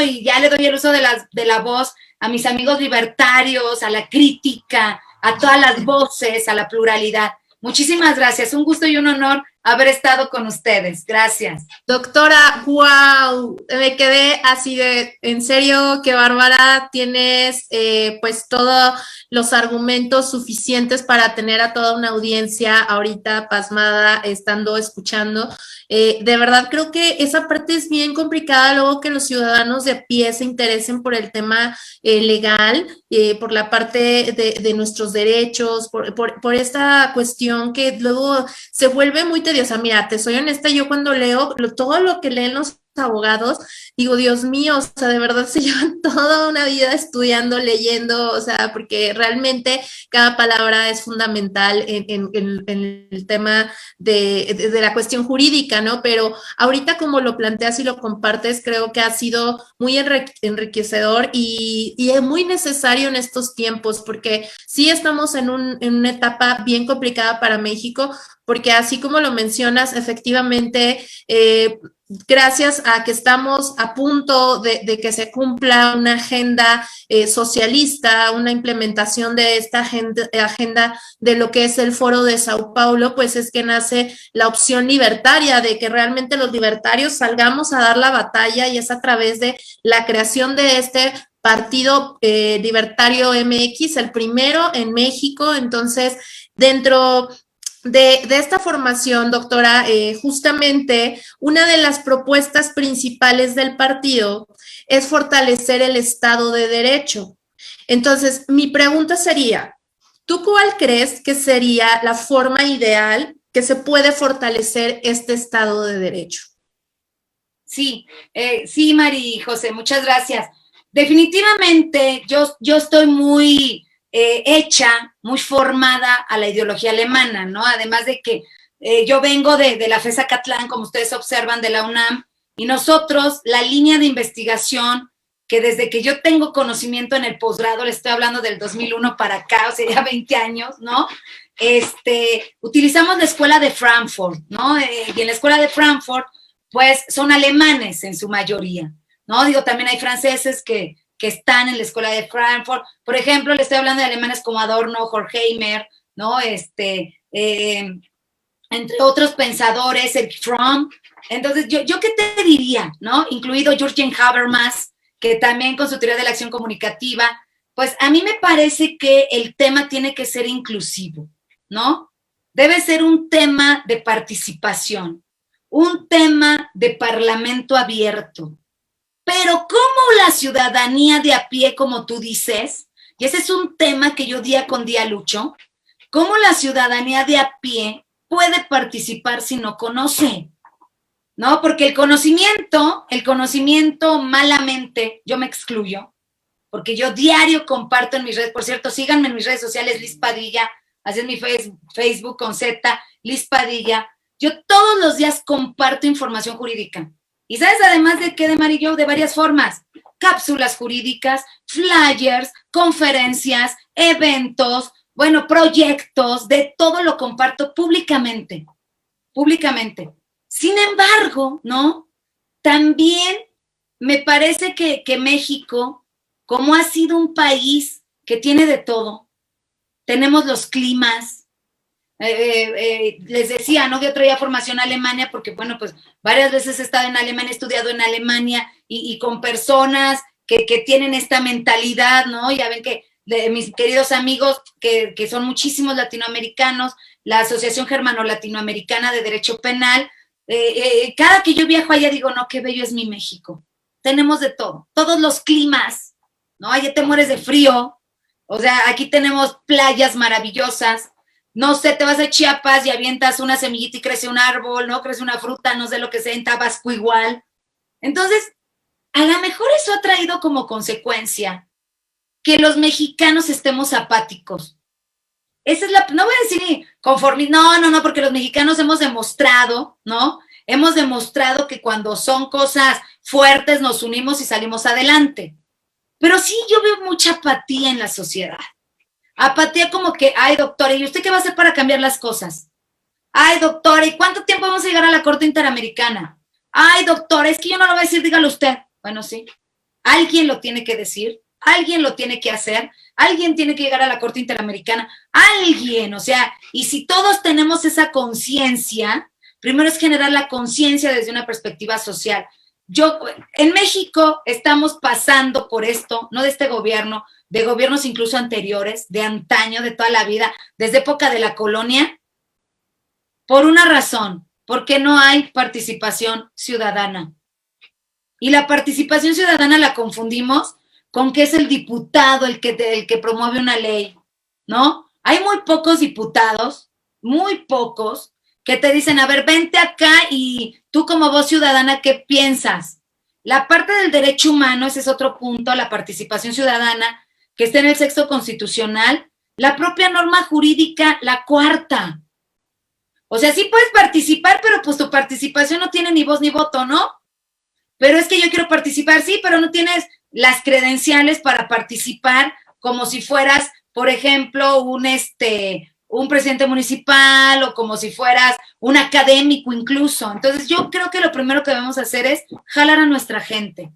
y ya le doy el uso de la voz a mis amigos libertarios, a la crítica, a todas las voces, a la pluralidad. Muchísimas gracias. Un gusto y un honor haber estado con ustedes. Gracias. Doctora, wow, me quedé así de, en serio, qué bárbara, tienes pues todos los argumentos suficientes para tener a toda una audiencia ahorita pasmada, estando escuchando. De verdad creo que esa parte es bien complicada, luego que los ciudadanos de a pie se interesen por el tema legal, por la parte de nuestros derechos, por esta cuestión que luego se vuelve muy tediosa. Mira, te soy honesta, yo cuando leo todo lo que leen los abogados, digo, Dios mío, o sea, de verdad se llevan toda una vida estudiando, leyendo, o sea, porque realmente cada palabra es fundamental en el tema de la cuestión jurídica, ¿no? Pero ahorita como lo planteas y lo compartes, creo que ha sido muy enriquecedor y es muy necesario en estos tiempos, porque sí estamos en una etapa bien complicada para México, porque así como lo mencionas, efectivamente, gracias a que estamos a punto de que se cumpla una agenda socialista, una implementación de esta agenda de lo que es el Foro de Sao Paulo, pues es que nace la opción libertaria, de que realmente los libertarios salgamos a dar la batalla, y es a través de la creación de este Partido Libertario MX, el primero en México. Entonces, dentro de esta formación, doctora, justamente una de las propuestas principales del partido es fortalecer el Estado de Derecho. Entonces, mi pregunta sería, ¿tú cuál crees que sería la forma ideal que se puede fortalecer este Estado de Derecho? Sí, sí, Mari José, muchas gracias. Definitivamente, yo estoy muy hecha, muy formada a la ideología alemana, ¿no? Además de que yo vengo de la FES Acatlán, como ustedes observan, de la UNAM, y nosotros, la línea de investigación, que desde que yo tengo conocimiento en el posgrado, le estoy hablando del 2001 para acá, o sea, ya 20 años, ¿no? Utilizamos la escuela de Frankfurt, ¿no? Y en la escuela de Frankfurt, pues, son alemanes en su mayoría, ¿no? Digo, también hay franceses que están en la escuela de Frankfurt. Por ejemplo, le estoy hablando de alemanes como Adorno, Horkheimer, ¿no? Entre otros pensadores, Erich Fromm. Entonces, ¿yo qué te diría, ¿no? Incluido Jürgen Habermas, que también con su teoría de la acción comunicativa, pues a mí me parece que el tema tiene que ser inclusivo, ¿no? Debe ser un tema de participación, un tema de parlamento abierto. Pero ¿cómo la ciudadanía de a pie, como tú dices, y ese es un tema que yo día con día lucho, cómo la ciudadanía de a pie puede participar si no conoce? ¿No? Porque el conocimiento malamente, yo me excluyo, porque yo diario comparto en mis redes, por cierto, síganme en mis redes sociales, Liz Padilla, así es mi Facebook con Z, Liz Padilla, yo todos los días comparto información jurídica. Y sabes, además de que de Marillo, de varias formas, cápsulas jurídicas, flyers, conferencias, eventos, bueno, proyectos, de todo lo comparto públicamente. Sin embargo, ¿no? También me parece que México, como ha sido un país que tiene de todo, tenemos los climas, les decía, ¿no? Yo traía formación a Alemania porque, bueno, pues varias veces he estado en Alemania, he estudiado en Alemania y con personas que tienen esta mentalidad, ¿no? Ya ven que mis queridos amigos, que son muchísimos latinoamericanos, la Asociación Germano-Latinoamericana de Derecho Penal, cada que yo viajo allá digo, no, qué bello es mi México. Tenemos de todo, todos los climas, ¿no? Allá te mueres de frío, o sea, aquí tenemos playas maravillosas, no sé, te vas a Chiapas y avientas una semillita y crece un árbol, ¿no? Crece una fruta, no sé lo que sea, en Tabasco igual. Entonces, a lo mejor eso ha traído como consecuencia que los mexicanos estemos apáticos. Esa es la, no voy a decir conformismo, no, porque los mexicanos hemos demostrado, ¿no? Hemos demostrado que cuando son cosas fuertes nos unimos y salimos adelante. Pero sí, yo veo mucha apatía en la sociedad. Apatía como que, ay, doctora, ¿y usted qué va a hacer para cambiar las cosas? Ay, doctora, ¿y cuánto tiempo vamos a llegar a la Corte Interamericana? Ay, doctora, es que yo no lo voy a decir, dígalo usted. Bueno, sí. Alguien lo tiene que decir, alguien lo tiene que hacer, alguien tiene que llegar a la Corte Interamericana, alguien, o sea, y si todos tenemos esa conciencia, primero es generar la conciencia desde una perspectiva social. En México estamos pasando por esto, no de este gobierno, de gobiernos incluso anteriores, de antaño, de toda la vida, desde época de la colonia, por una razón, porque no hay participación ciudadana. Y la participación ciudadana la confundimos con que es el diputado el que promueve una ley, ¿no? Hay muy pocos diputados, muy pocos, que te dicen, a ver, vente acá y tú como voz ciudadana, ¿qué piensas? La parte del derecho humano, ese es otro punto, la participación ciudadana, que está en el texto constitucional, la propia norma jurídica, la cuarta. O sea, sí puedes participar, pero pues tu participación no tiene ni voz ni voto, ¿no? Pero es que yo quiero participar, sí, pero no tienes las credenciales para participar como si fueras, por ejemplo, un presidente municipal o como si fueras un académico incluso. Entonces yo creo que lo primero que debemos hacer es jalar a nuestra gente,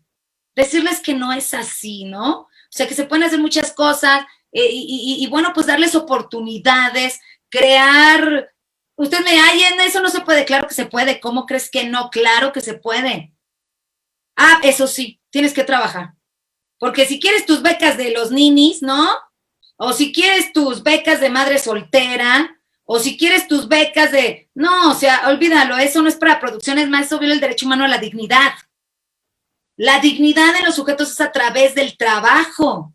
decirles que no es así, ¿no? O sea, que se pueden hacer muchas cosas y bueno, pues darles oportunidades, crear. Usted me ay, en eso no se puede. Claro que se puede. ¿Cómo crees que no? Claro que se puede. Ah, eso sí, tienes que trabajar. Porque si quieres tus becas de los ninis, ¿no? O si quieres tus becas de madre soltera, o si quieres tus becas de... No, o sea, olvídalo, eso no es para producción, es más, eso viola el derecho humano a la dignidad. La dignidad de los sujetos es a través del trabajo.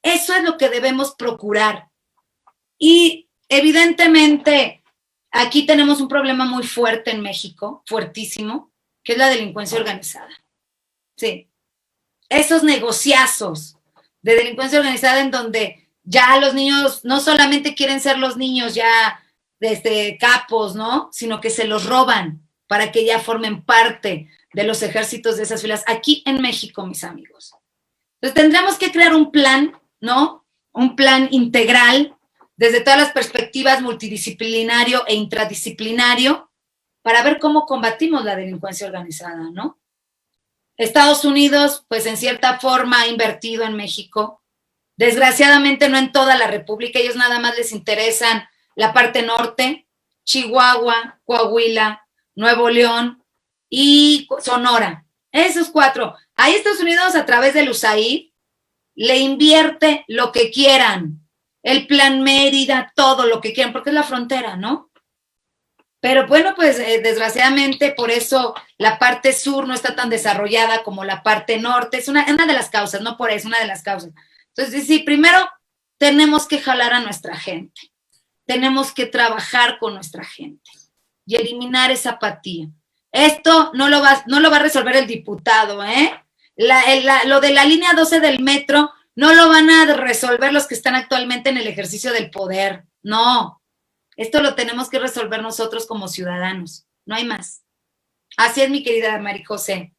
Eso es lo que debemos procurar. Y evidentemente, aquí tenemos un problema muy fuerte en México, fuertísimo, que es la delincuencia organizada. Sí. Esos negociazos de delincuencia organizada en donde ya los niños no solamente quieren ser los niños ya capos, ¿no? Sino que se los roban para que ya formen parte de los ejércitos de esas filas. Aquí en México, mis amigos. Entonces tendremos que crear un plan, ¿no? Un plan integral desde todas las perspectivas multidisciplinario e intradisciplinario para ver cómo combatimos la delincuencia organizada, ¿no? Estados Unidos, pues en cierta forma ha invertido en México. Desgraciadamente no en toda la República, ellos nada más les interesan la parte norte, Chihuahua, Coahuila, Nuevo León y Sonora. Esos 4. Ahí Estados Unidos a través del USAID le invierte lo que quieran. El Plan Mérida, todo lo que quieran, porque es la frontera, ¿no? Pero bueno, pues desgraciadamente por eso la parte sur no está tan desarrollada como la parte norte. Es una de las causas, no por eso, una de las causas. Entonces, sí, primero tenemos que jalar a nuestra gente. Tenemos que trabajar con nuestra gente y eliminar esa apatía. Esto no lo va a resolver el diputado, ¿eh? Lo de la línea 12 del metro no lo van a resolver los que están actualmente en el ejercicio del poder. No. Esto lo tenemos que resolver nosotros como ciudadanos. No hay más. Así es, mi querida María José.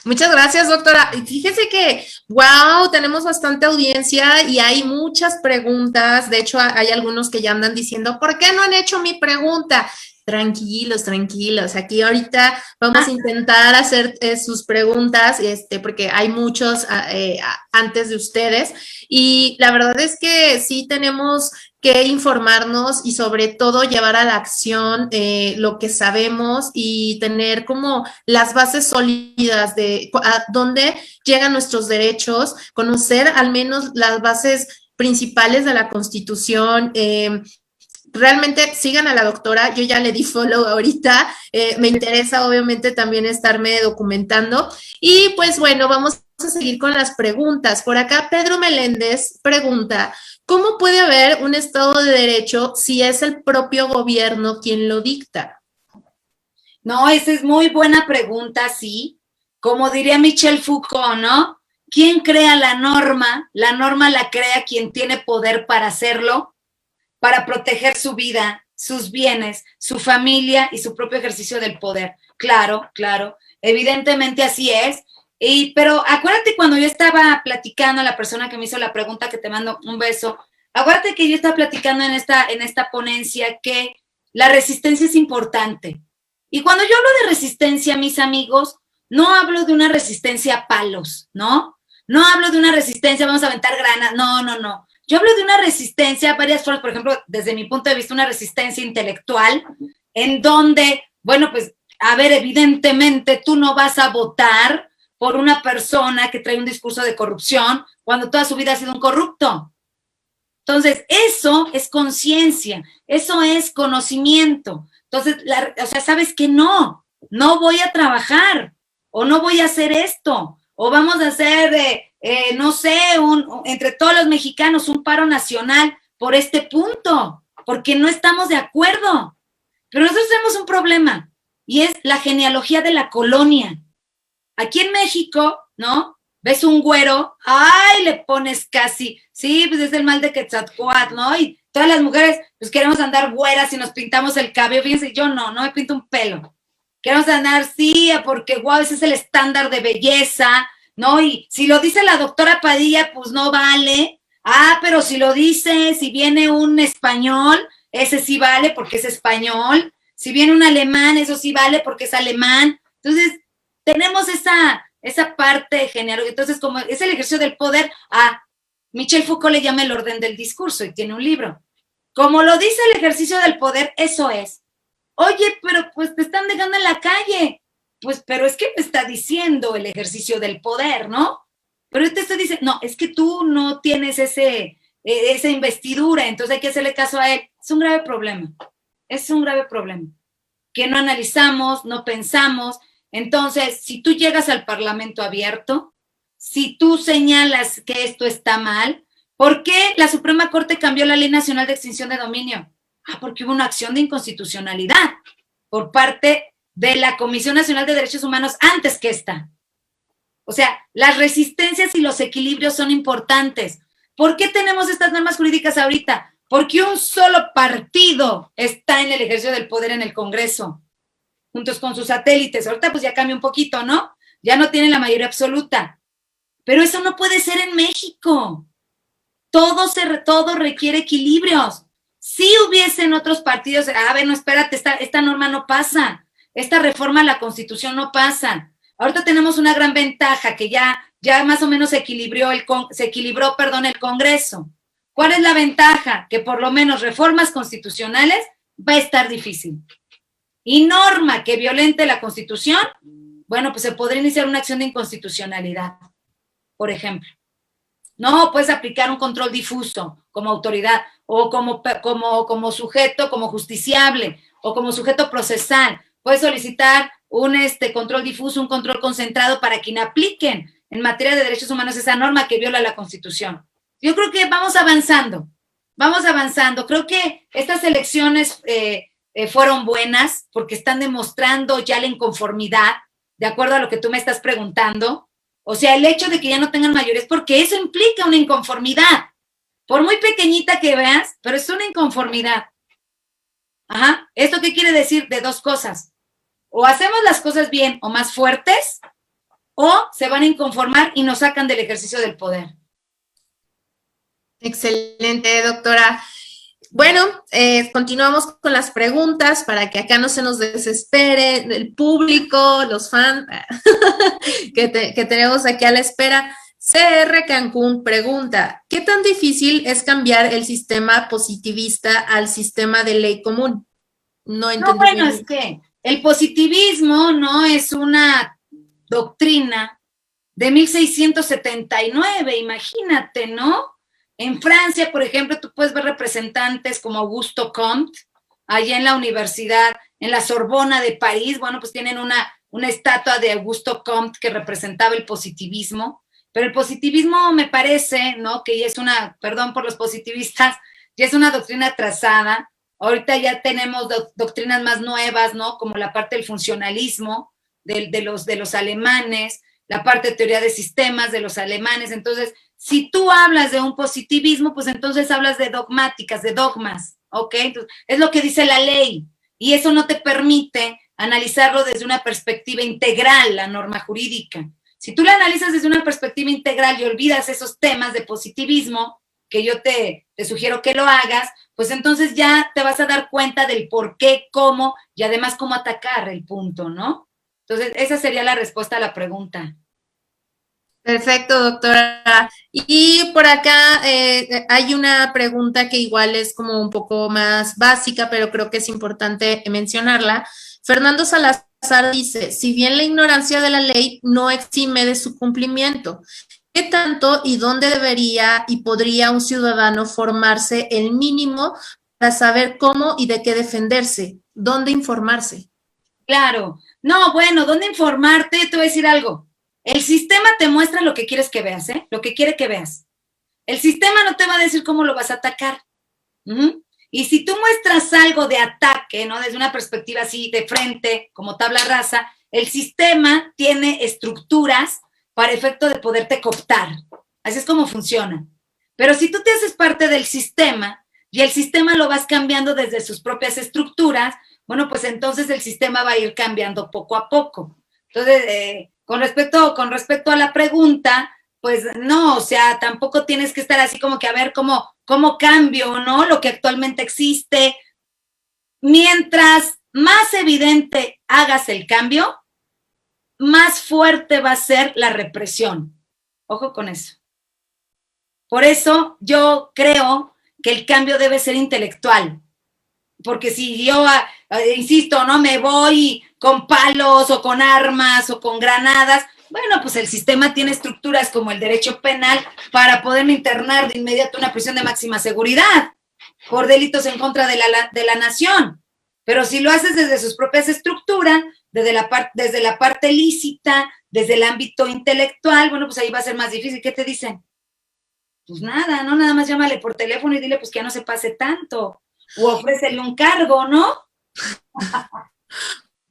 Muchas gracias, doctora. Fíjese que, wow, tenemos bastante audiencia y hay muchas preguntas. De hecho, hay algunos que ya andan diciendo, ¿por qué no han hecho mi pregunta? Tranquilos, tranquilos. Aquí ahorita vamos a intentar hacer sus preguntas, porque hay muchos antes de ustedes. Y la verdad es que sí tenemos que informarnos y sobre todo llevar a la acción lo que sabemos y tener como las bases sólidas de a dónde llegan nuestros derechos, conocer al menos las bases principales de la Constitución. Realmente sigan a la doctora, yo ya le di follow ahorita, me interesa obviamente también estarme documentando y pues bueno, vamos a seguir con las preguntas. Por acá Pedro Meléndez pregunta, ¿cómo puede haber un Estado de Derecho si es el propio gobierno quien lo dicta? No, esa es muy buena pregunta, sí. Como diría Michel Foucault, ¿no? ¿Quién crea la norma? La norma la crea quien tiene poder para hacerlo, para proteger su vida, sus bienes, su familia y su propio ejercicio del poder. Claro, claro, evidentemente así es. Pero acuérdate cuando yo estaba platicando a la persona que me hizo la pregunta, que te mando un beso, acuérdate que yo estaba platicando en esta ponencia que la resistencia es importante. Y cuando yo hablo de resistencia, mis amigos, no hablo de una resistencia a palos, ¿no? No hablo de una resistencia, vamos a aventar granas, no, no, no. Yo hablo de una resistencia, varias formas, por ejemplo, desde mi punto de vista, una resistencia intelectual, en donde, bueno, pues, a ver, evidentemente tú no vas a votar por una persona que trae un discurso de corrupción cuando toda su vida ha sido un corrupto. Entonces, eso es conciencia, eso es conocimiento. Entonces, o sea, sabes que no voy a trabajar, o no voy a hacer esto, o vamos a hacer, no sé, entre todos los mexicanos un paro nacional por este punto, porque no estamos de acuerdo. Pero nosotros tenemos un problema, y es la genealogía de la colonia. Aquí en México, ¿no? Ves un güero, ¡ay! Le pones casi, sí, pues es el mal de Quetzalcóatl, ¿no? Y todas las mujeres, pues queremos andar güeras y nos pintamos el cabello. Fíjense, yo no me pinto un pelo. Queremos andar, sí, porque guau, ese es el estándar de belleza, ¿no? Y si lo dice la doctora Padilla, pues no vale. Ah, pero si lo dice, si viene un español, ese sí vale porque es español. Si viene un alemán, eso sí vale porque es alemán. Entonces, tenemos esa parte genial. Entonces, como es el ejercicio del poder, Michel Foucault le llama el orden del discurso y tiene un libro. Como lo dice el ejercicio del poder, eso es. Oye, pero pues te están dejando en la calle. Pues, pero es que me está diciendo el ejercicio del poder, ¿no? Pero yo te estoy diciendo, no, es que tú no tienes esa investidura, entonces hay que hacerle caso a él. Es un grave problema. Es un grave problema. Que no analizamos, no pensamos. Entonces, si tú llegas al Parlamento abierto, si tú señalas que esto está mal, ¿por qué la Suprema Corte cambió la Ley Nacional de Extinción de Dominio? Porque hubo una acción de inconstitucionalidad por parte de la Comisión Nacional de Derechos Humanos antes que esta. O sea, las resistencias y los equilibrios son importantes. ¿Por qué tenemos estas normas jurídicas ahorita? Porque un solo partido está en el ejercicio del poder en el Congreso, juntos con sus satélites. Ahorita pues ya cambia un poquito, ¿no? Ya no tienen la mayoría absoluta. Pero eso no puede ser en México. Todo requiere equilibrios. Si hubiesen otros partidos, no, espérate, esta norma no pasa. Esta reforma a la Constitución no pasa. Ahorita tenemos una gran ventaja que ya más o menos se equilibró el Congreso. ¿Cuál es la ventaja? Que por lo menos reformas constitucionales va a estar difícil. Y norma que violente la Constitución, bueno, pues se podría iniciar una acción de inconstitucionalidad, por ejemplo. No puedes aplicar un control difuso como autoridad o como sujeto, como justiciable o como sujeto procesal. Puedes solicitar un control difuso, un control concentrado para que inapliquen en materia de derechos humanos esa norma que viola la Constitución. Yo creo que vamos avanzando. Creo que estas elecciones fueron buenas porque están demostrando ya la inconformidad, de acuerdo a lo que tú me estás preguntando. O sea, el hecho de que ya no tengan mayoría es porque eso implica una inconformidad. Por muy pequeñita que veas, pero es una inconformidad. ¿Esto qué quiere decir? De dos cosas. O hacemos las cosas bien o más fuertes, o se van a inconformar y nos sacan del ejercicio del poder. Excelente, doctora. Bueno, continuamos con las preguntas para que acá no se nos desespere el público, los fans que tenemos aquí a la espera. CR Cancún pregunta, ¿qué tan difícil es cambiar el sistema positivista al sistema de ley común? No entendí. No, bueno, es que el positivismo no es una doctrina de 1679, imagínate, ¿no? En Francia, por ejemplo, tú puedes ver representantes como Augusto Comte, allá en la universidad, en la Sorbona de París, bueno, pues tienen una estatua de Augusto Comte que representaba el positivismo, pero el positivismo me parece, ¿no? Que ya es una, perdón por los positivistas, ya es una doctrina trazada. Ahorita ya tenemos doctrinas más nuevas, ¿no? Como la parte del funcionalismo de los alemanes, la parte de teoría de sistemas de los alemanes. Entonces, si tú hablas de un positivismo, pues entonces hablas de dogmáticas, de dogmas, ¿ok? Entonces, es lo que dice la ley y eso no te permite analizarlo desde una perspectiva integral, la norma jurídica. Si tú la analizas desde una perspectiva integral y olvidas esos temas de positivismo, que yo te sugiero que lo hagas, pues entonces ya te vas a dar cuenta del por qué, cómo y además cómo atacar el punto, ¿no? Entonces, esa sería la respuesta a la pregunta. Perfecto, doctora. Y por acá hay una pregunta que igual es como un poco más básica, pero creo que es importante mencionarla. Fernando Salazar dice, si bien la ignorancia de la ley no exime de su cumplimiento, ¿qué tanto y dónde debería y podría un ciudadano formarse el mínimo para saber cómo y de qué defenderse? ¿Dónde informarse? Claro. No, bueno, ¿dónde informarte? Te voy a decir algo. El sistema te muestra lo que quieres que veas, ¿eh? Lo que quiere que veas. El sistema no te va a decir cómo lo vas a atacar. Y si tú muestras algo de ataque, ¿no? Desde una perspectiva así de frente, como tabla rasa, el sistema tiene estructuras para efecto de poderte cooptar. Así es como funciona. Pero si tú te haces parte del sistema y el sistema lo vas cambiando desde sus propias estructuras, bueno, pues entonces el sistema va a ir cambiando poco a poco. Entonces, con respecto a la pregunta, pues no, o sea, tampoco tienes que estar así como que a ver cómo cambio, ¿no? Lo que actualmente existe. Mientras más evidente hagas el cambio, más fuerte va a ser la represión. Ojo con eso. Por eso yo creo que el cambio debe ser intelectual. Porque si yo, insisto, no me voy con palos o con armas o con granadas, bueno, pues el sistema tiene estructuras como el derecho penal para poderme internar de inmediato a una prisión de máxima seguridad por delitos en contra de la nación. Pero si lo haces desde sus propias estructuras, desde la parte lícita, desde el ámbito intelectual, bueno, pues ahí va a ser más difícil. ¿Qué te dicen? Pues nada, ¿no? Nada más llámale por teléfono y dile pues que ya no se pase tanto. O ofrécele un cargo, ¿no?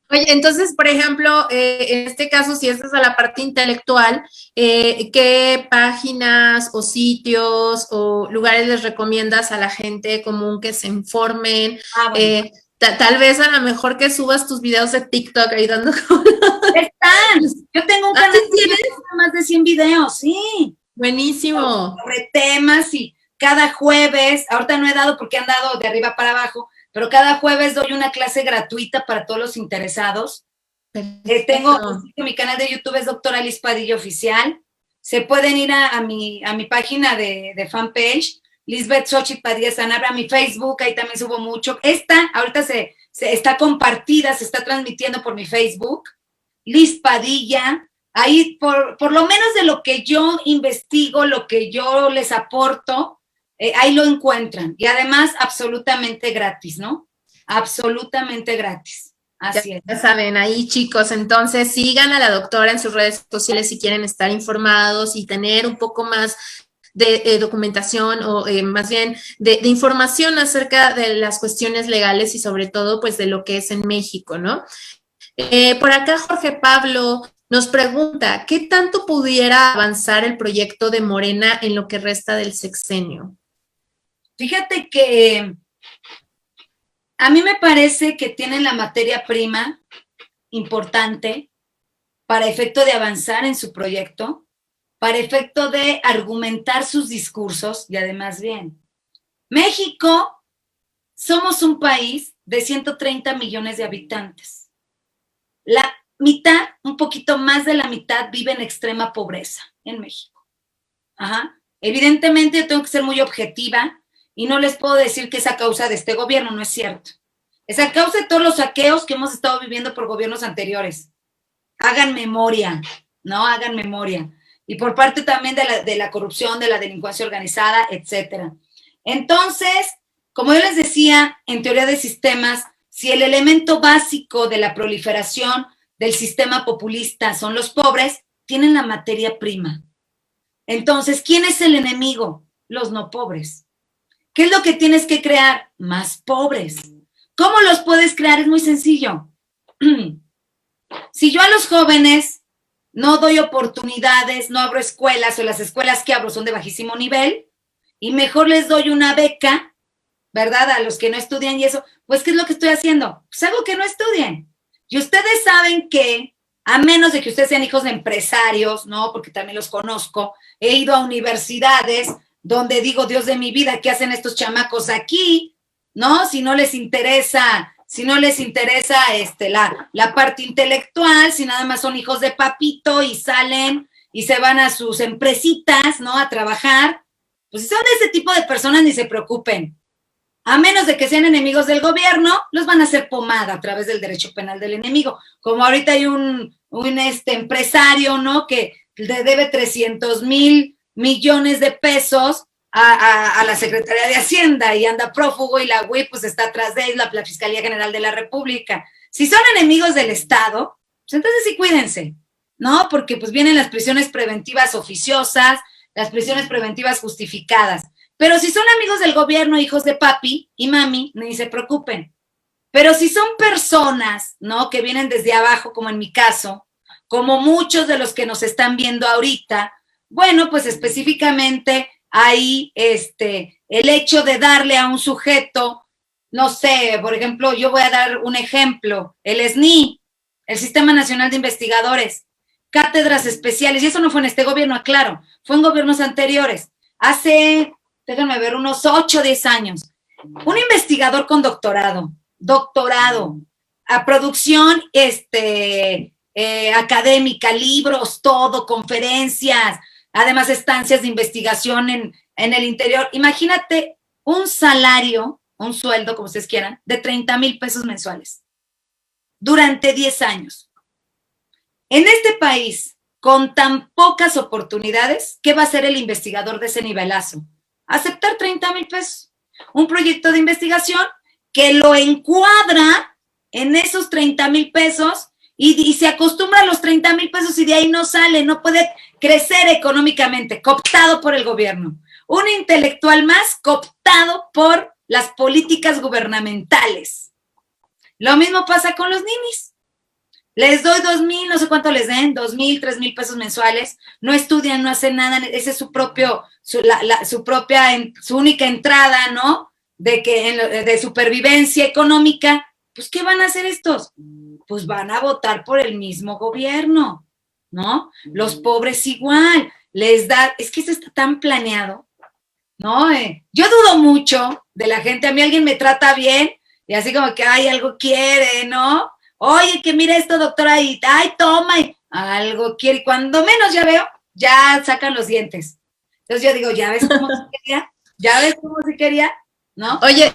Oye, entonces, por ejemplo, en este caso, si esta es a la parte intelectual, ¿qué páginas o sitios o lugares les recomiendas a la gente común que se informen? Bueno. Tal vez a lo mejor que subas tus videos de TikTok ahí dando... Están. Yo tengo un canal de más de 100 videos, sí. Buenísimo. Sobre temas y cada jueves, ahorita no he dado porque han dado de arriba para abajo, pero cada jueves doy una clase gratuita para todos los interesados. Tengo mi canal de YouTube, es Doctora Liz Padilla Oficial. Se pueden ir a mi página de fanpage, Lisbeth Xochitl Padilla Sanabria, a mi Facebook, ahí también subo mucho. Ahorita se está compartida, se está transmitiendo por mi Facebook, Liz Padilla. Ahí, por lo menos de lo que yo investigo, lo que yo les aporto, ahí lo encuentran. Y además, absolutamente gratis, ¿no? Absolutamente gratis. Así es. Ya saben, ahí chicos, entonces sigan a la doctora en sus redes sociales si quieren estar informados y tener un poco más de documentación o más bien de información acerca de las cuestiones legales y sobre todo pues de lo que es en México, ¿no? Por acá Jorge Pablo nos pregunta, ¿qué tanto pudiera avanzar el proyecto de Morena en lo que resta del sexenio? Fíjate que a mí me parece que tienen la materia prima importante para efecto de avanzar en su proyecto, para efecto de argumentar sus discursos y además bien. México somos un país de 130 millones de habitantes. La mitad, un poquito más de la mitad, vive en extrema pobreza en México. Ajá. Evidentemente yo tengo que ser muy objetiva y no les puedo decir que es a causa de este gobierno, no es cierto. Es a causa de todos los saqueos que hemos estado viviendo por gobiernos anteriores. Hagan memoria, ¿no? Hagan memoria. Y por parte también de la corrupción, de la delincuencia organizada, etcétera. Entonces, como yo les decía, en teoría de sistemas, si el elemento básico de la proliferación del sistema populista son los pobres, tienen la materia prima. Entonces, ¿quién es el enemigo? Los no pobres. ¿Qué es lo que tienes que crear? Más pobres. ¿Cómo los puedes crear? Es muy sencillo. Si yo a los jóvenes no doy oportunidades, no abro escuelas o las escuelas que abro son de bajísimo nivel y mejor les doy una beca, ¿verdad? A los que no estudian y eso, pues ¿qué es lo que estoy haciendo? Pues hago que no estudien. Y ustedes saben que, a menos de que ustedes sean hijos de empresarios, ¿no? Porque también los conozco, he ido a universidades donde digo, Dios de mi vida, ¿qué hacen estos chamacos aquí? ¿No? Si no les interesa la parte intelectual, si nada más son hijos de papito y salen y se van a sus empresitas, ¿no? A trabajar, pues si son de ese tipo de personas ni se preocupen. A menos de que sean enemigos del gobierno, los van a hacer pomada a través del derecho penal del enemigo. Como ahorita hay un empresario, ¿no? Que le debe 300,000 millones de pesos a la Secretaría de Hacienda y anda prófugo y la UIP pues está atrás de él, la Fiscalía General de la República. Si son enemigos del Estado, pues entonces sí cuídense, ¿no? Porque pues vienen las prisiones preventivas oficiosas, las prisiones preventivas justificadas. Pero si son amigos del gobierno, hijos de papi y mami, ni se preocupen. Pero si son personas, ¿no? Que vienen desde abajo, como en mi caso, como muchos de los que nos están viendo ahorita, bueno, pues específicamente ahí el hecho de darle a un sujeto, no sé, por ejemplo, yo voy a dar un ejemplo, el SNI, el Sistema Nacional de Investigadores, cátedras especiales, y eso no fue en este gobierno, aclaro, fue en gobiernos anteriores, hace, déjenme ver, unos 8 o 10 años, un investigador con doctorado, a producción académica, libros, todo, conferencias, además estancias de investigación en el interior. Imagínate un salario, un sueldo, como ustedes quieran, de 30,000 pesos mensuales durante 10 años. En este país, con tan pocas oportunidades, ¿qué va a hacer el investigador de ese nivelazo? Aceptar 30,000 pesos. Un proyecto de investigación que lo encuadra en esos 30,000 pesos y se acostumbra a los 30,000 pesos y de ahí no sale, no puede crecer económicamente, cooptado por el gobierno. Un intelectual más cooptado por las políticas gubernamentales. Lo mismo pasa con los ninis. Les doy 2,000, no sé cuánto les den, 2,000, 3,000 pesos mensuales, no estudian, no hacen nada, esa es su única entrada, ¿no? De supervivencia económica. Pues, ¿qué van a hacer estos? Pues van a votar por el mismo gobierno, ¿no? Los pobres igual, les da, es que eso está tan planeado, ¿no? Yo dudo mucho de la gente, a mí alguien me trata bien y así como que, ay, algo quiere, ¿no? Oye, que mira esto, doctora, y, ay, toma, y algo quiere, y cuando menos ya veo, ya sacan los dientes. Entonces yo digo, ¿ya ves cómo se quería? ¿No? Oye,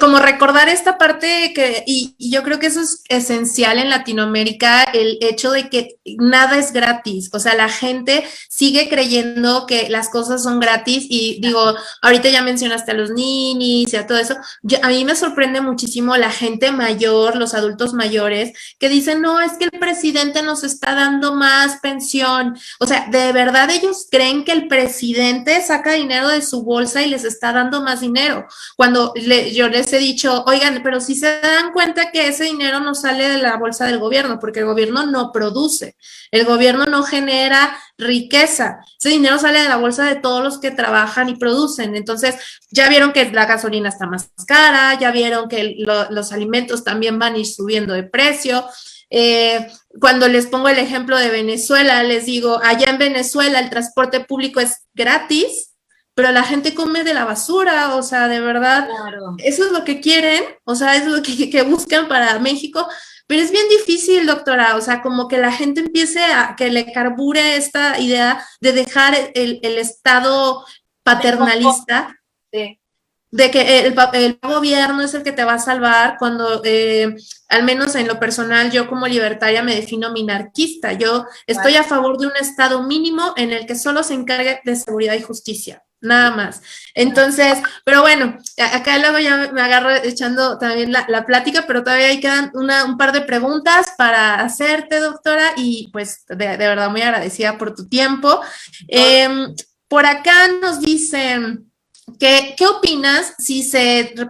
como recordar esta parte y yo creo que eso es esencial en Latinoamérica, el hecho de que nada es gratis, o sea, la gente sigue creyendo que las cosas son gratis y digo, ahorita ya mencionaste a los ninis y a todo eso, a mí me sorprende muchísimo la gente mayor, los adultos mayores, que dicen, no, es que el presidente nos está dando más pensión, o sea, de verdad ellos creen que el presidente saca dinero de su bolsa y les está dando más dinero. Cuando yo les he dicho, oigan, pero si se dan cuenta que ese dinero no sale de la bolsa del gobierno, porque el gobierno no produce, el gobierno no genera riqueza, ese dinero sale de la bolsa de todos los que trabajan y producen. Entonces, ya vieron que la gasolina está más cara, ya vieron que los alimentos también van a ir subiendo de precio. Cuando les pongo el ejemplo de Venezuela, les digo, allá en Venezuela el transporte público es gratis, pero la gente come de la basura, o sea, de verdad, Claro. eso es lo que quieren, o sea, es lo que buscan para México, pero es bien difícil, doctora, o sea, como que la gente empiece a que le carbure esta idea de dejar el estado paternalista, Sí. de que el gobierno es el que te va a salvar cuando, al menos en lo personal, yo como libertaria me defino minarquista. Yo estoy a favor de un estado mínimo en el que solo se encargue de seguridad y justicia, nada más. Entonces, pero bueno, acá luego ya me agarro echando también la plática, pero todavía hay quedan un par de preguntas para hacerte, doctora, y pues de verdad muy agradecida por tu tiempo. Por acá nos dicen... ¿Qué opinas si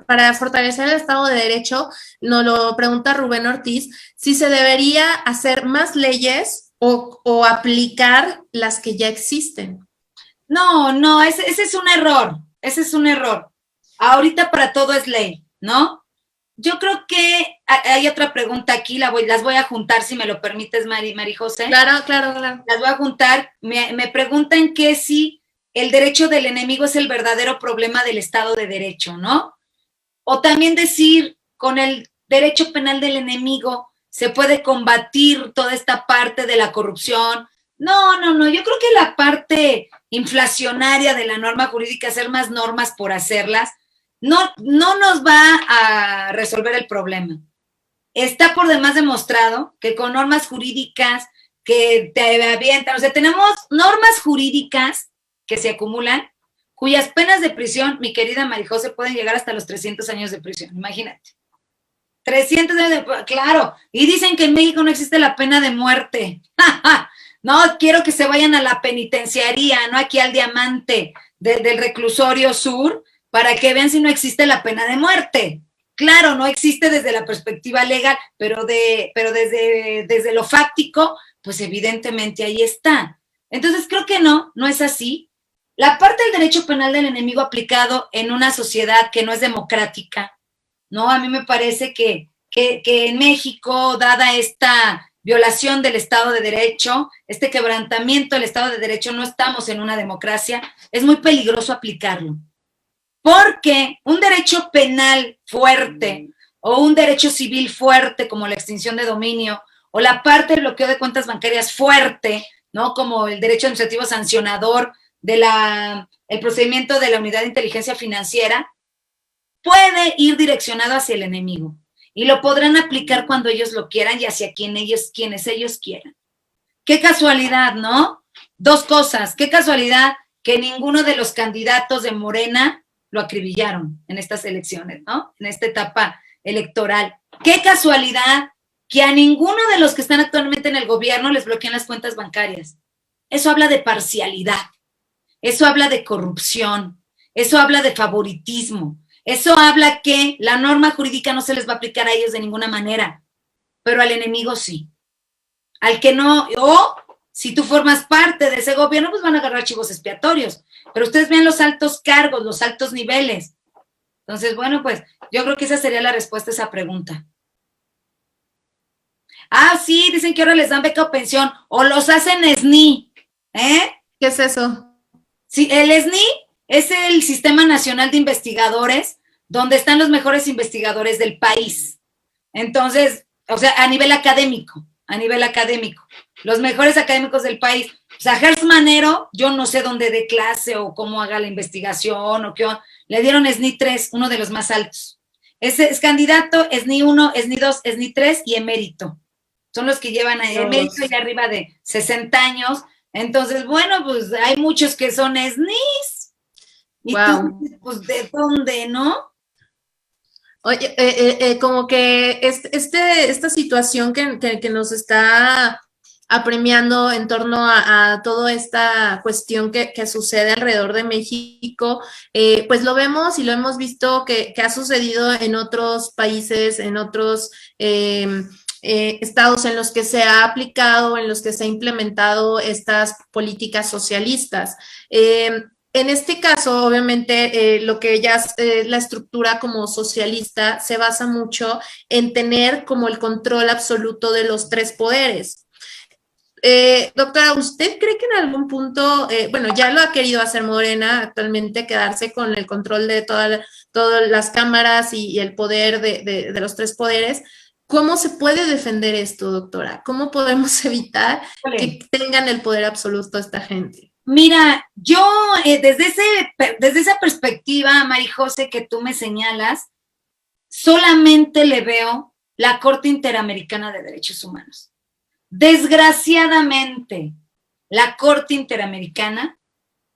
para fortalecer el Estado de Derecho, nos lo pregunta Rubén Ortiz, si se debería hacer más leyes o aplicar las que ya existen? No, ese es un error, ese es un error. Ahorita para todo es ley, ¿no? Yo creo que hay otra pregunta aquí, las voy a juntar si me lo permites, Mari José. Claro, claro, claro. Las voy a juntar. Me preguntan que si el derecho del enemigo es el verdadero problema del Estado de Derecho, ¿no? O también decir, con el derecho penal del enemigo se puede combatir toda esta parte de la corrupción. No, yo creo que la parte inflacionaria de la norma jurídica, hacer más normas por hacerlas, no nos va a resolver el problema. Está por demás demostrado que con normas jurídicas que te avientan, o sea, tenemos normas jurídicas que se acumulan, cuyas penas de prisión, mi querida Marijose, pueden llegar hasta los 300 años de prisión, imagínate. 300 años de, claro, y dicen que en México no existe la pena de muerte. No, quiero que se vayan a la penitenciaría, no aquí al diamante del reclusorio sur, para que vean si no existe la pena de muerte. Claro, no existe desde la perspectiva legal, pero desde lo fáctico, pues evidentemente ahí está. Entonces creo que no es así. La parte del derecho penal del enemigo aplicado en una sociedad que no es democrática, ¿no? A mí me parece que en México, dada esta violación del Estado de Derecho, este quebrantamiento del Estado de Derecho, no estamos en una democracia, es muy peligroso aplicarlo. Porque un derecho penal fuerte o un derecho civil fuerte como la extinción de dominio o la parte del bloqueo de cuentas bancarias fuerte, ¿no? Como el derecho administrativo sancionador el procedimiento de la unidad de inteligencia financiera, puede ir direccionado hacia el enemigo y lo podrán aplicar cuando ellos lo quieran y hacia quienes ellos quieran. Qué casualidad, ¿no? Dos cosas, qué casualidad que ninguno de los candidatos de Morena lo acribillaron en estas elecciones, ¿no? En esta etapa electoral. Qué casualidad que a ninguno de los que están actualmente en el gobierno les bloquean las cuentas bancarias. Eso habla de parcialidad, eso habla de corrupción, eso habla de favoritismo, eso habla que la norma jurídica no se les va a aplicar a ellos de ninguna manera, pero al enemigo sí. Al que no, o si tú formas parte de ese gobierno, pues van a agarrar chivos expiatorios. Pero ustedes vean los altos cargos, los altos niveles. Entonces, bueno, pues yo creo que esa sería la respuesta a esa pregunta. Ah, sí, dicen que ahora les dan beca o pensión, o los hacen SNI. ¿Qué es eso? Sí, el SNI es el Sistema Nacional de Investigadores, donde están los mejores investigadores del país. Entonces, o sea, a nivel académico, los mejores académicos del país. O sea, Gertz Manero, yo no sé dónde dé clase o cómo haga la investigación o qué, le dieron SNI 3, uno de los más altos. Ese es candidato, SNI 1, SNI 2, SNI 3 y emérito. Son los que llevan a emérito y arriba de 60 años. Entonces, bueno, pues hay muchos que son SNIs. Y wow. Tú, pues, ¿de dónde, no? Oye, como que esta situación que nos está apremiando en torno a toda esta cuestión que sucede alrededor de México, pues lo vemos y lo hemos visto que ha sucedido en otros países, en otros estados en los que se ha aplicado, en los que se ha implementado estas políticas socialistas. En este caso, obviamente, lo que ya es la estructura como socialista se basa mucho en tener como el control absoluto de los tres poderes. Doctora, ¿usted cree que en algún punto, bueno, ya lo ha querido hacer Morena actualmente, quedarse con el control de todas las cámaras y el poder de los tres poderes? ¿Cómo se puede defender esto, doctora? ¿Cómo podemos evitar que tengan el poder absoluto esta gente? Mira, yo desde esa perspectiva, Mari José, que tú me señalas, solamente le veo la Corte Interamericana de Derechos Humanos. Desgraciadamente, la Corte Interamericana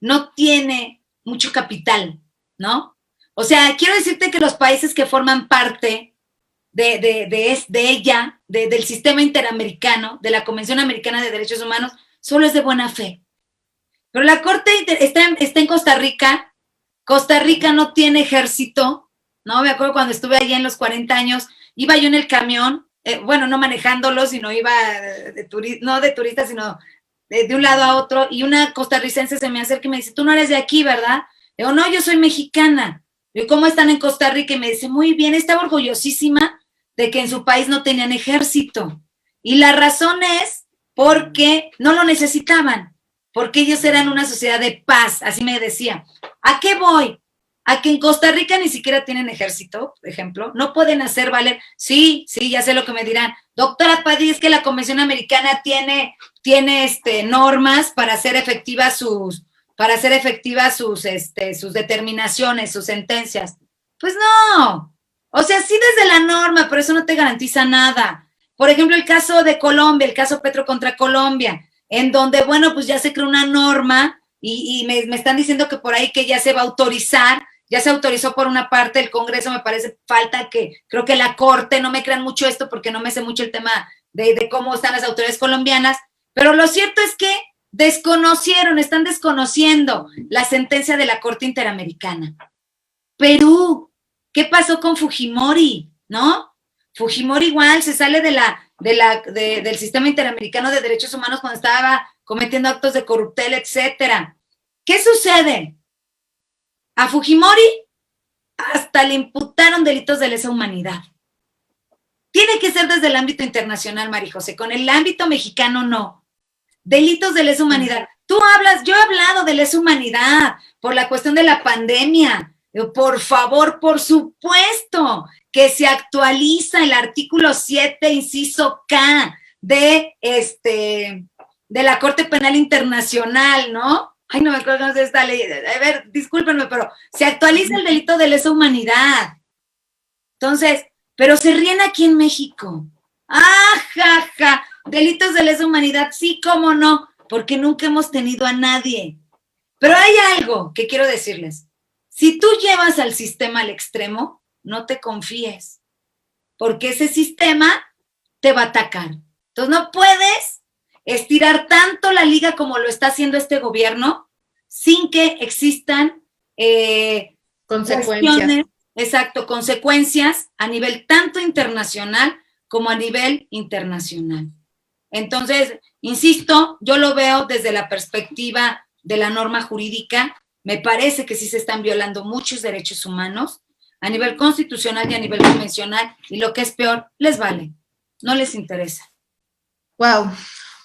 no tiene mucho capital, ¿no? O sea, quiero decirte que los países que forman parte de ella, del sistema interamericano, de la Convención Americana de Derechos Humanos, solo es de buena fe. Pero la Corte está en Costa Rica. Costa Rica no tiene ejército, ¿no? Me acuerdo cuando estuve allá en los 40 años, iba yo en el camión, bueno, no manejándolo, sino iba no de turista, sino de un lado a otro, y una costarricense se me acerca y me dice, tú no eres de aquí, ¿verdad? Le digo, no, yo soy mexicana. Le digo, ¿cómo están en Costa Rica? Y me dice, muy bien, estaba orgullosísima de que en su país no tenían ejército. Y la razón es porque no lo necesitaban, porque ellos eran una sociedad de paz, así me decía. ¿A qué voy? A que en Costa Rica ni siquiera tienen ejército, por ejemplo, no pueden hacer valer. Sí, ya sé lo que me dirán. Doctora Padilla, es que la Convención Americana tiene normas para hacer efectivas sus determinaciones, sus sentencias. Pues no. O sea, sí desde la norma, pero eso no te garantiza nada. Por ejemplo, el caso de Colombia, el caso Petro contra Colombia, en donde, bueno, pues ya se creó una norma y me están diciendo que por ahí que ya se va a autorizar, ya se autorizó por una parte el Congreso, me parece falta que, creo que la Corte, no me crean mucho esto porque no me sé mucho el tema de cómo están las autoridades colombianas, pero lo cierto es que están desconociendo la sentencia de la Corte Interamericana. Perú, ¿qué pasó con Fujimori? ¿No? Fujimori igual se sale del sistema interamericano de derechos humanos cuando estaba cometiendo actos de corruptela, etcétera. ¿Qué sucede? A Fujimori hasta le imputaron delitos de lesa humanidad. Tiene que ser desde el ámbito internacional, Mari José, con el ámbito mexicano no. Delitos de lesa humanidad. Yo he hablado de lesa humanidad por la cuestión de la pandemia. Por favor, por supuesto, que se actualiza el artículo 7, inciso K, de la Corte Penal Internacional, ¿no? Ay, no me acuerdo cómo es esta ley. A ver, discúlpenme, pero se actualiza el delito de lesa humanidad. Entonces, pero se ríen aquí en México. ¡Ah, ja, ja! Delitos de lesa humanidad, sí, cómo no, porque nunca hemos tenido a nadie. Pero hay algo que quiero decirles. Si tú llevas al sistema al extremo, no te confíes, porque ese sistema te va a atacar. Entonces no puedes estirar tanto la liga como lo está haciendo este gobierno sin que existan consecuencias. Exacto, consecuencias a nivel tanto internacional como a nivel internacional. Entonces, insisto, yo lo veo desde la perspectiva de la norma jurídica. Me parece que sí se están violando muchos derechos humanos a nivel constitucional y a nivel convencional, y lo que es peor, les vale, no les interesa. Wow,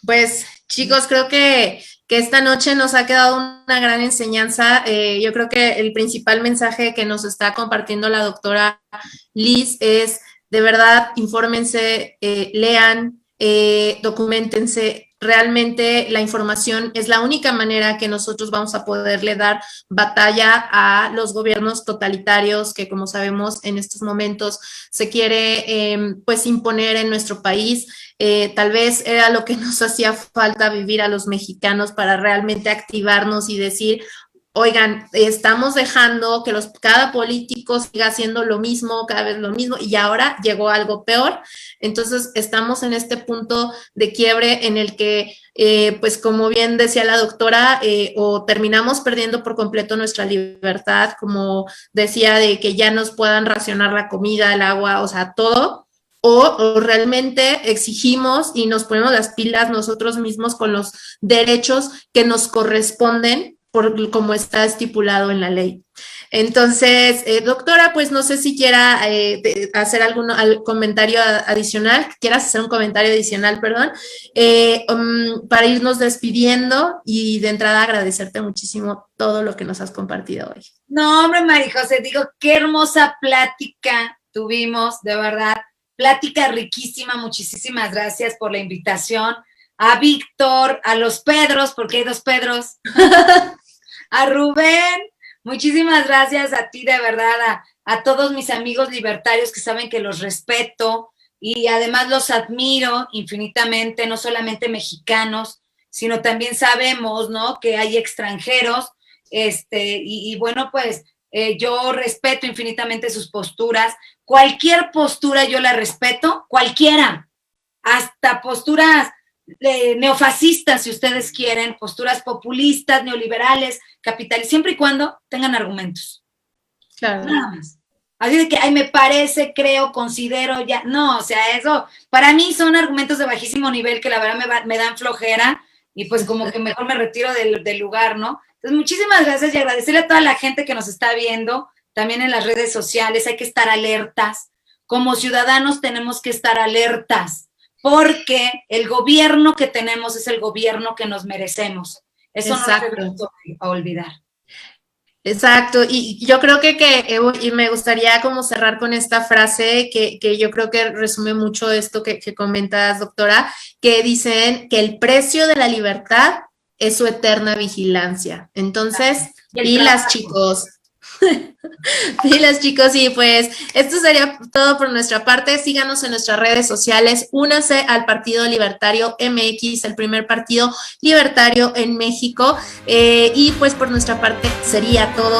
pues chicos, creo que esta noche nos ha quedado una gran enseñanza. Yo creo que el principal mensaje que nos está compartiendo la doctora Liz es, de verdad, infórmense, lean, documentense. Realmente la información es la única manera que nosotros vamos a poderle dar batalla a los gobiernos totalitarios que, como sabemos, en estos momentos se quiere pues imponer en nuestro país. Tal vez era lo que nos hacía falta vivir a los mexicanos para realmente activarnos y decir, oigan, estamos dejando que cada político siga haciendo lo mismo, cada vez lo mismo, y ahora llegó algo peor. Entonces, estamos en este punto de quiebre en el que, pues como bien decía la doctora, o terminamos perdiendo por completo nuestra libertad, como decía, de que ya nos puedan racionar la comida, el agua, o sea, todo, o realmente exigimos y nos ponemos las pilas nosotros mismos con los derechos que nos corresponden por como está estipulado en la ley. Entonces, doctora, pues no sé si quiera hacer algún comentario adicional, quieras hacer un comentario adicional, perdón, para irnos despidiendo y de entrada agradecerte muchísimo todo lo que nos has compartido hoy. No, hombre, María José, digo, qué hermosa plática tuvimos, de verdad, plática riquísima, muchísimas gracias por la invitación. A Víctor, a los Pedros, porque hay dos Pedros, a Rubén, muchísimas gracias a ti, de verdad, a todos mis amigos libertarios que saben que los respeto y además los admiro infinitamente, no solamente mexicanos, sino también sabemos, ¿no?, que hay extranjeros, y bueno, pues yo respeto infinitamente sus posturas. Cualquier postura yo la respeto, cualquiera, hasta posturas neofascistas, si ustedes quieren, posturas populistas, neoliberales, capitalistas, siempre y cuando tengan argumentos. Claro. Nada más. Así de que, ay, me parece, creo, considero, ya, no, o sea, eso, para mí son argumentos de bajísimo nivel que la verdad me dan flojera y pues como que mejor me retiro del lugar, ¿no? Entonces, muchísimas gracias y agradecerle a toda la gente que nos está viendo, también en las redes sociales, hay que estar alertas. Como ciudadanos tenemos que estar alertas, porque el gobierno que tenemos es el gobierno que nos merecemos. Eso Exacto. no se debe olvidar. Exacto, y yo creo y me gustaría como cerrar con esta frase que yo creo que resume mucho esto que comentas, doctora, que dicen que el precio de la libertad es su eterna vigilancia. Entonces, pilas, chicos. Pilas, chicos, y pues esto sería todo por nuestra parte. Síganos en nuestras redes sociales, únanse al Partido Libertario MX, el primer partido libertario en México, y pues por nuestra parte sería todo.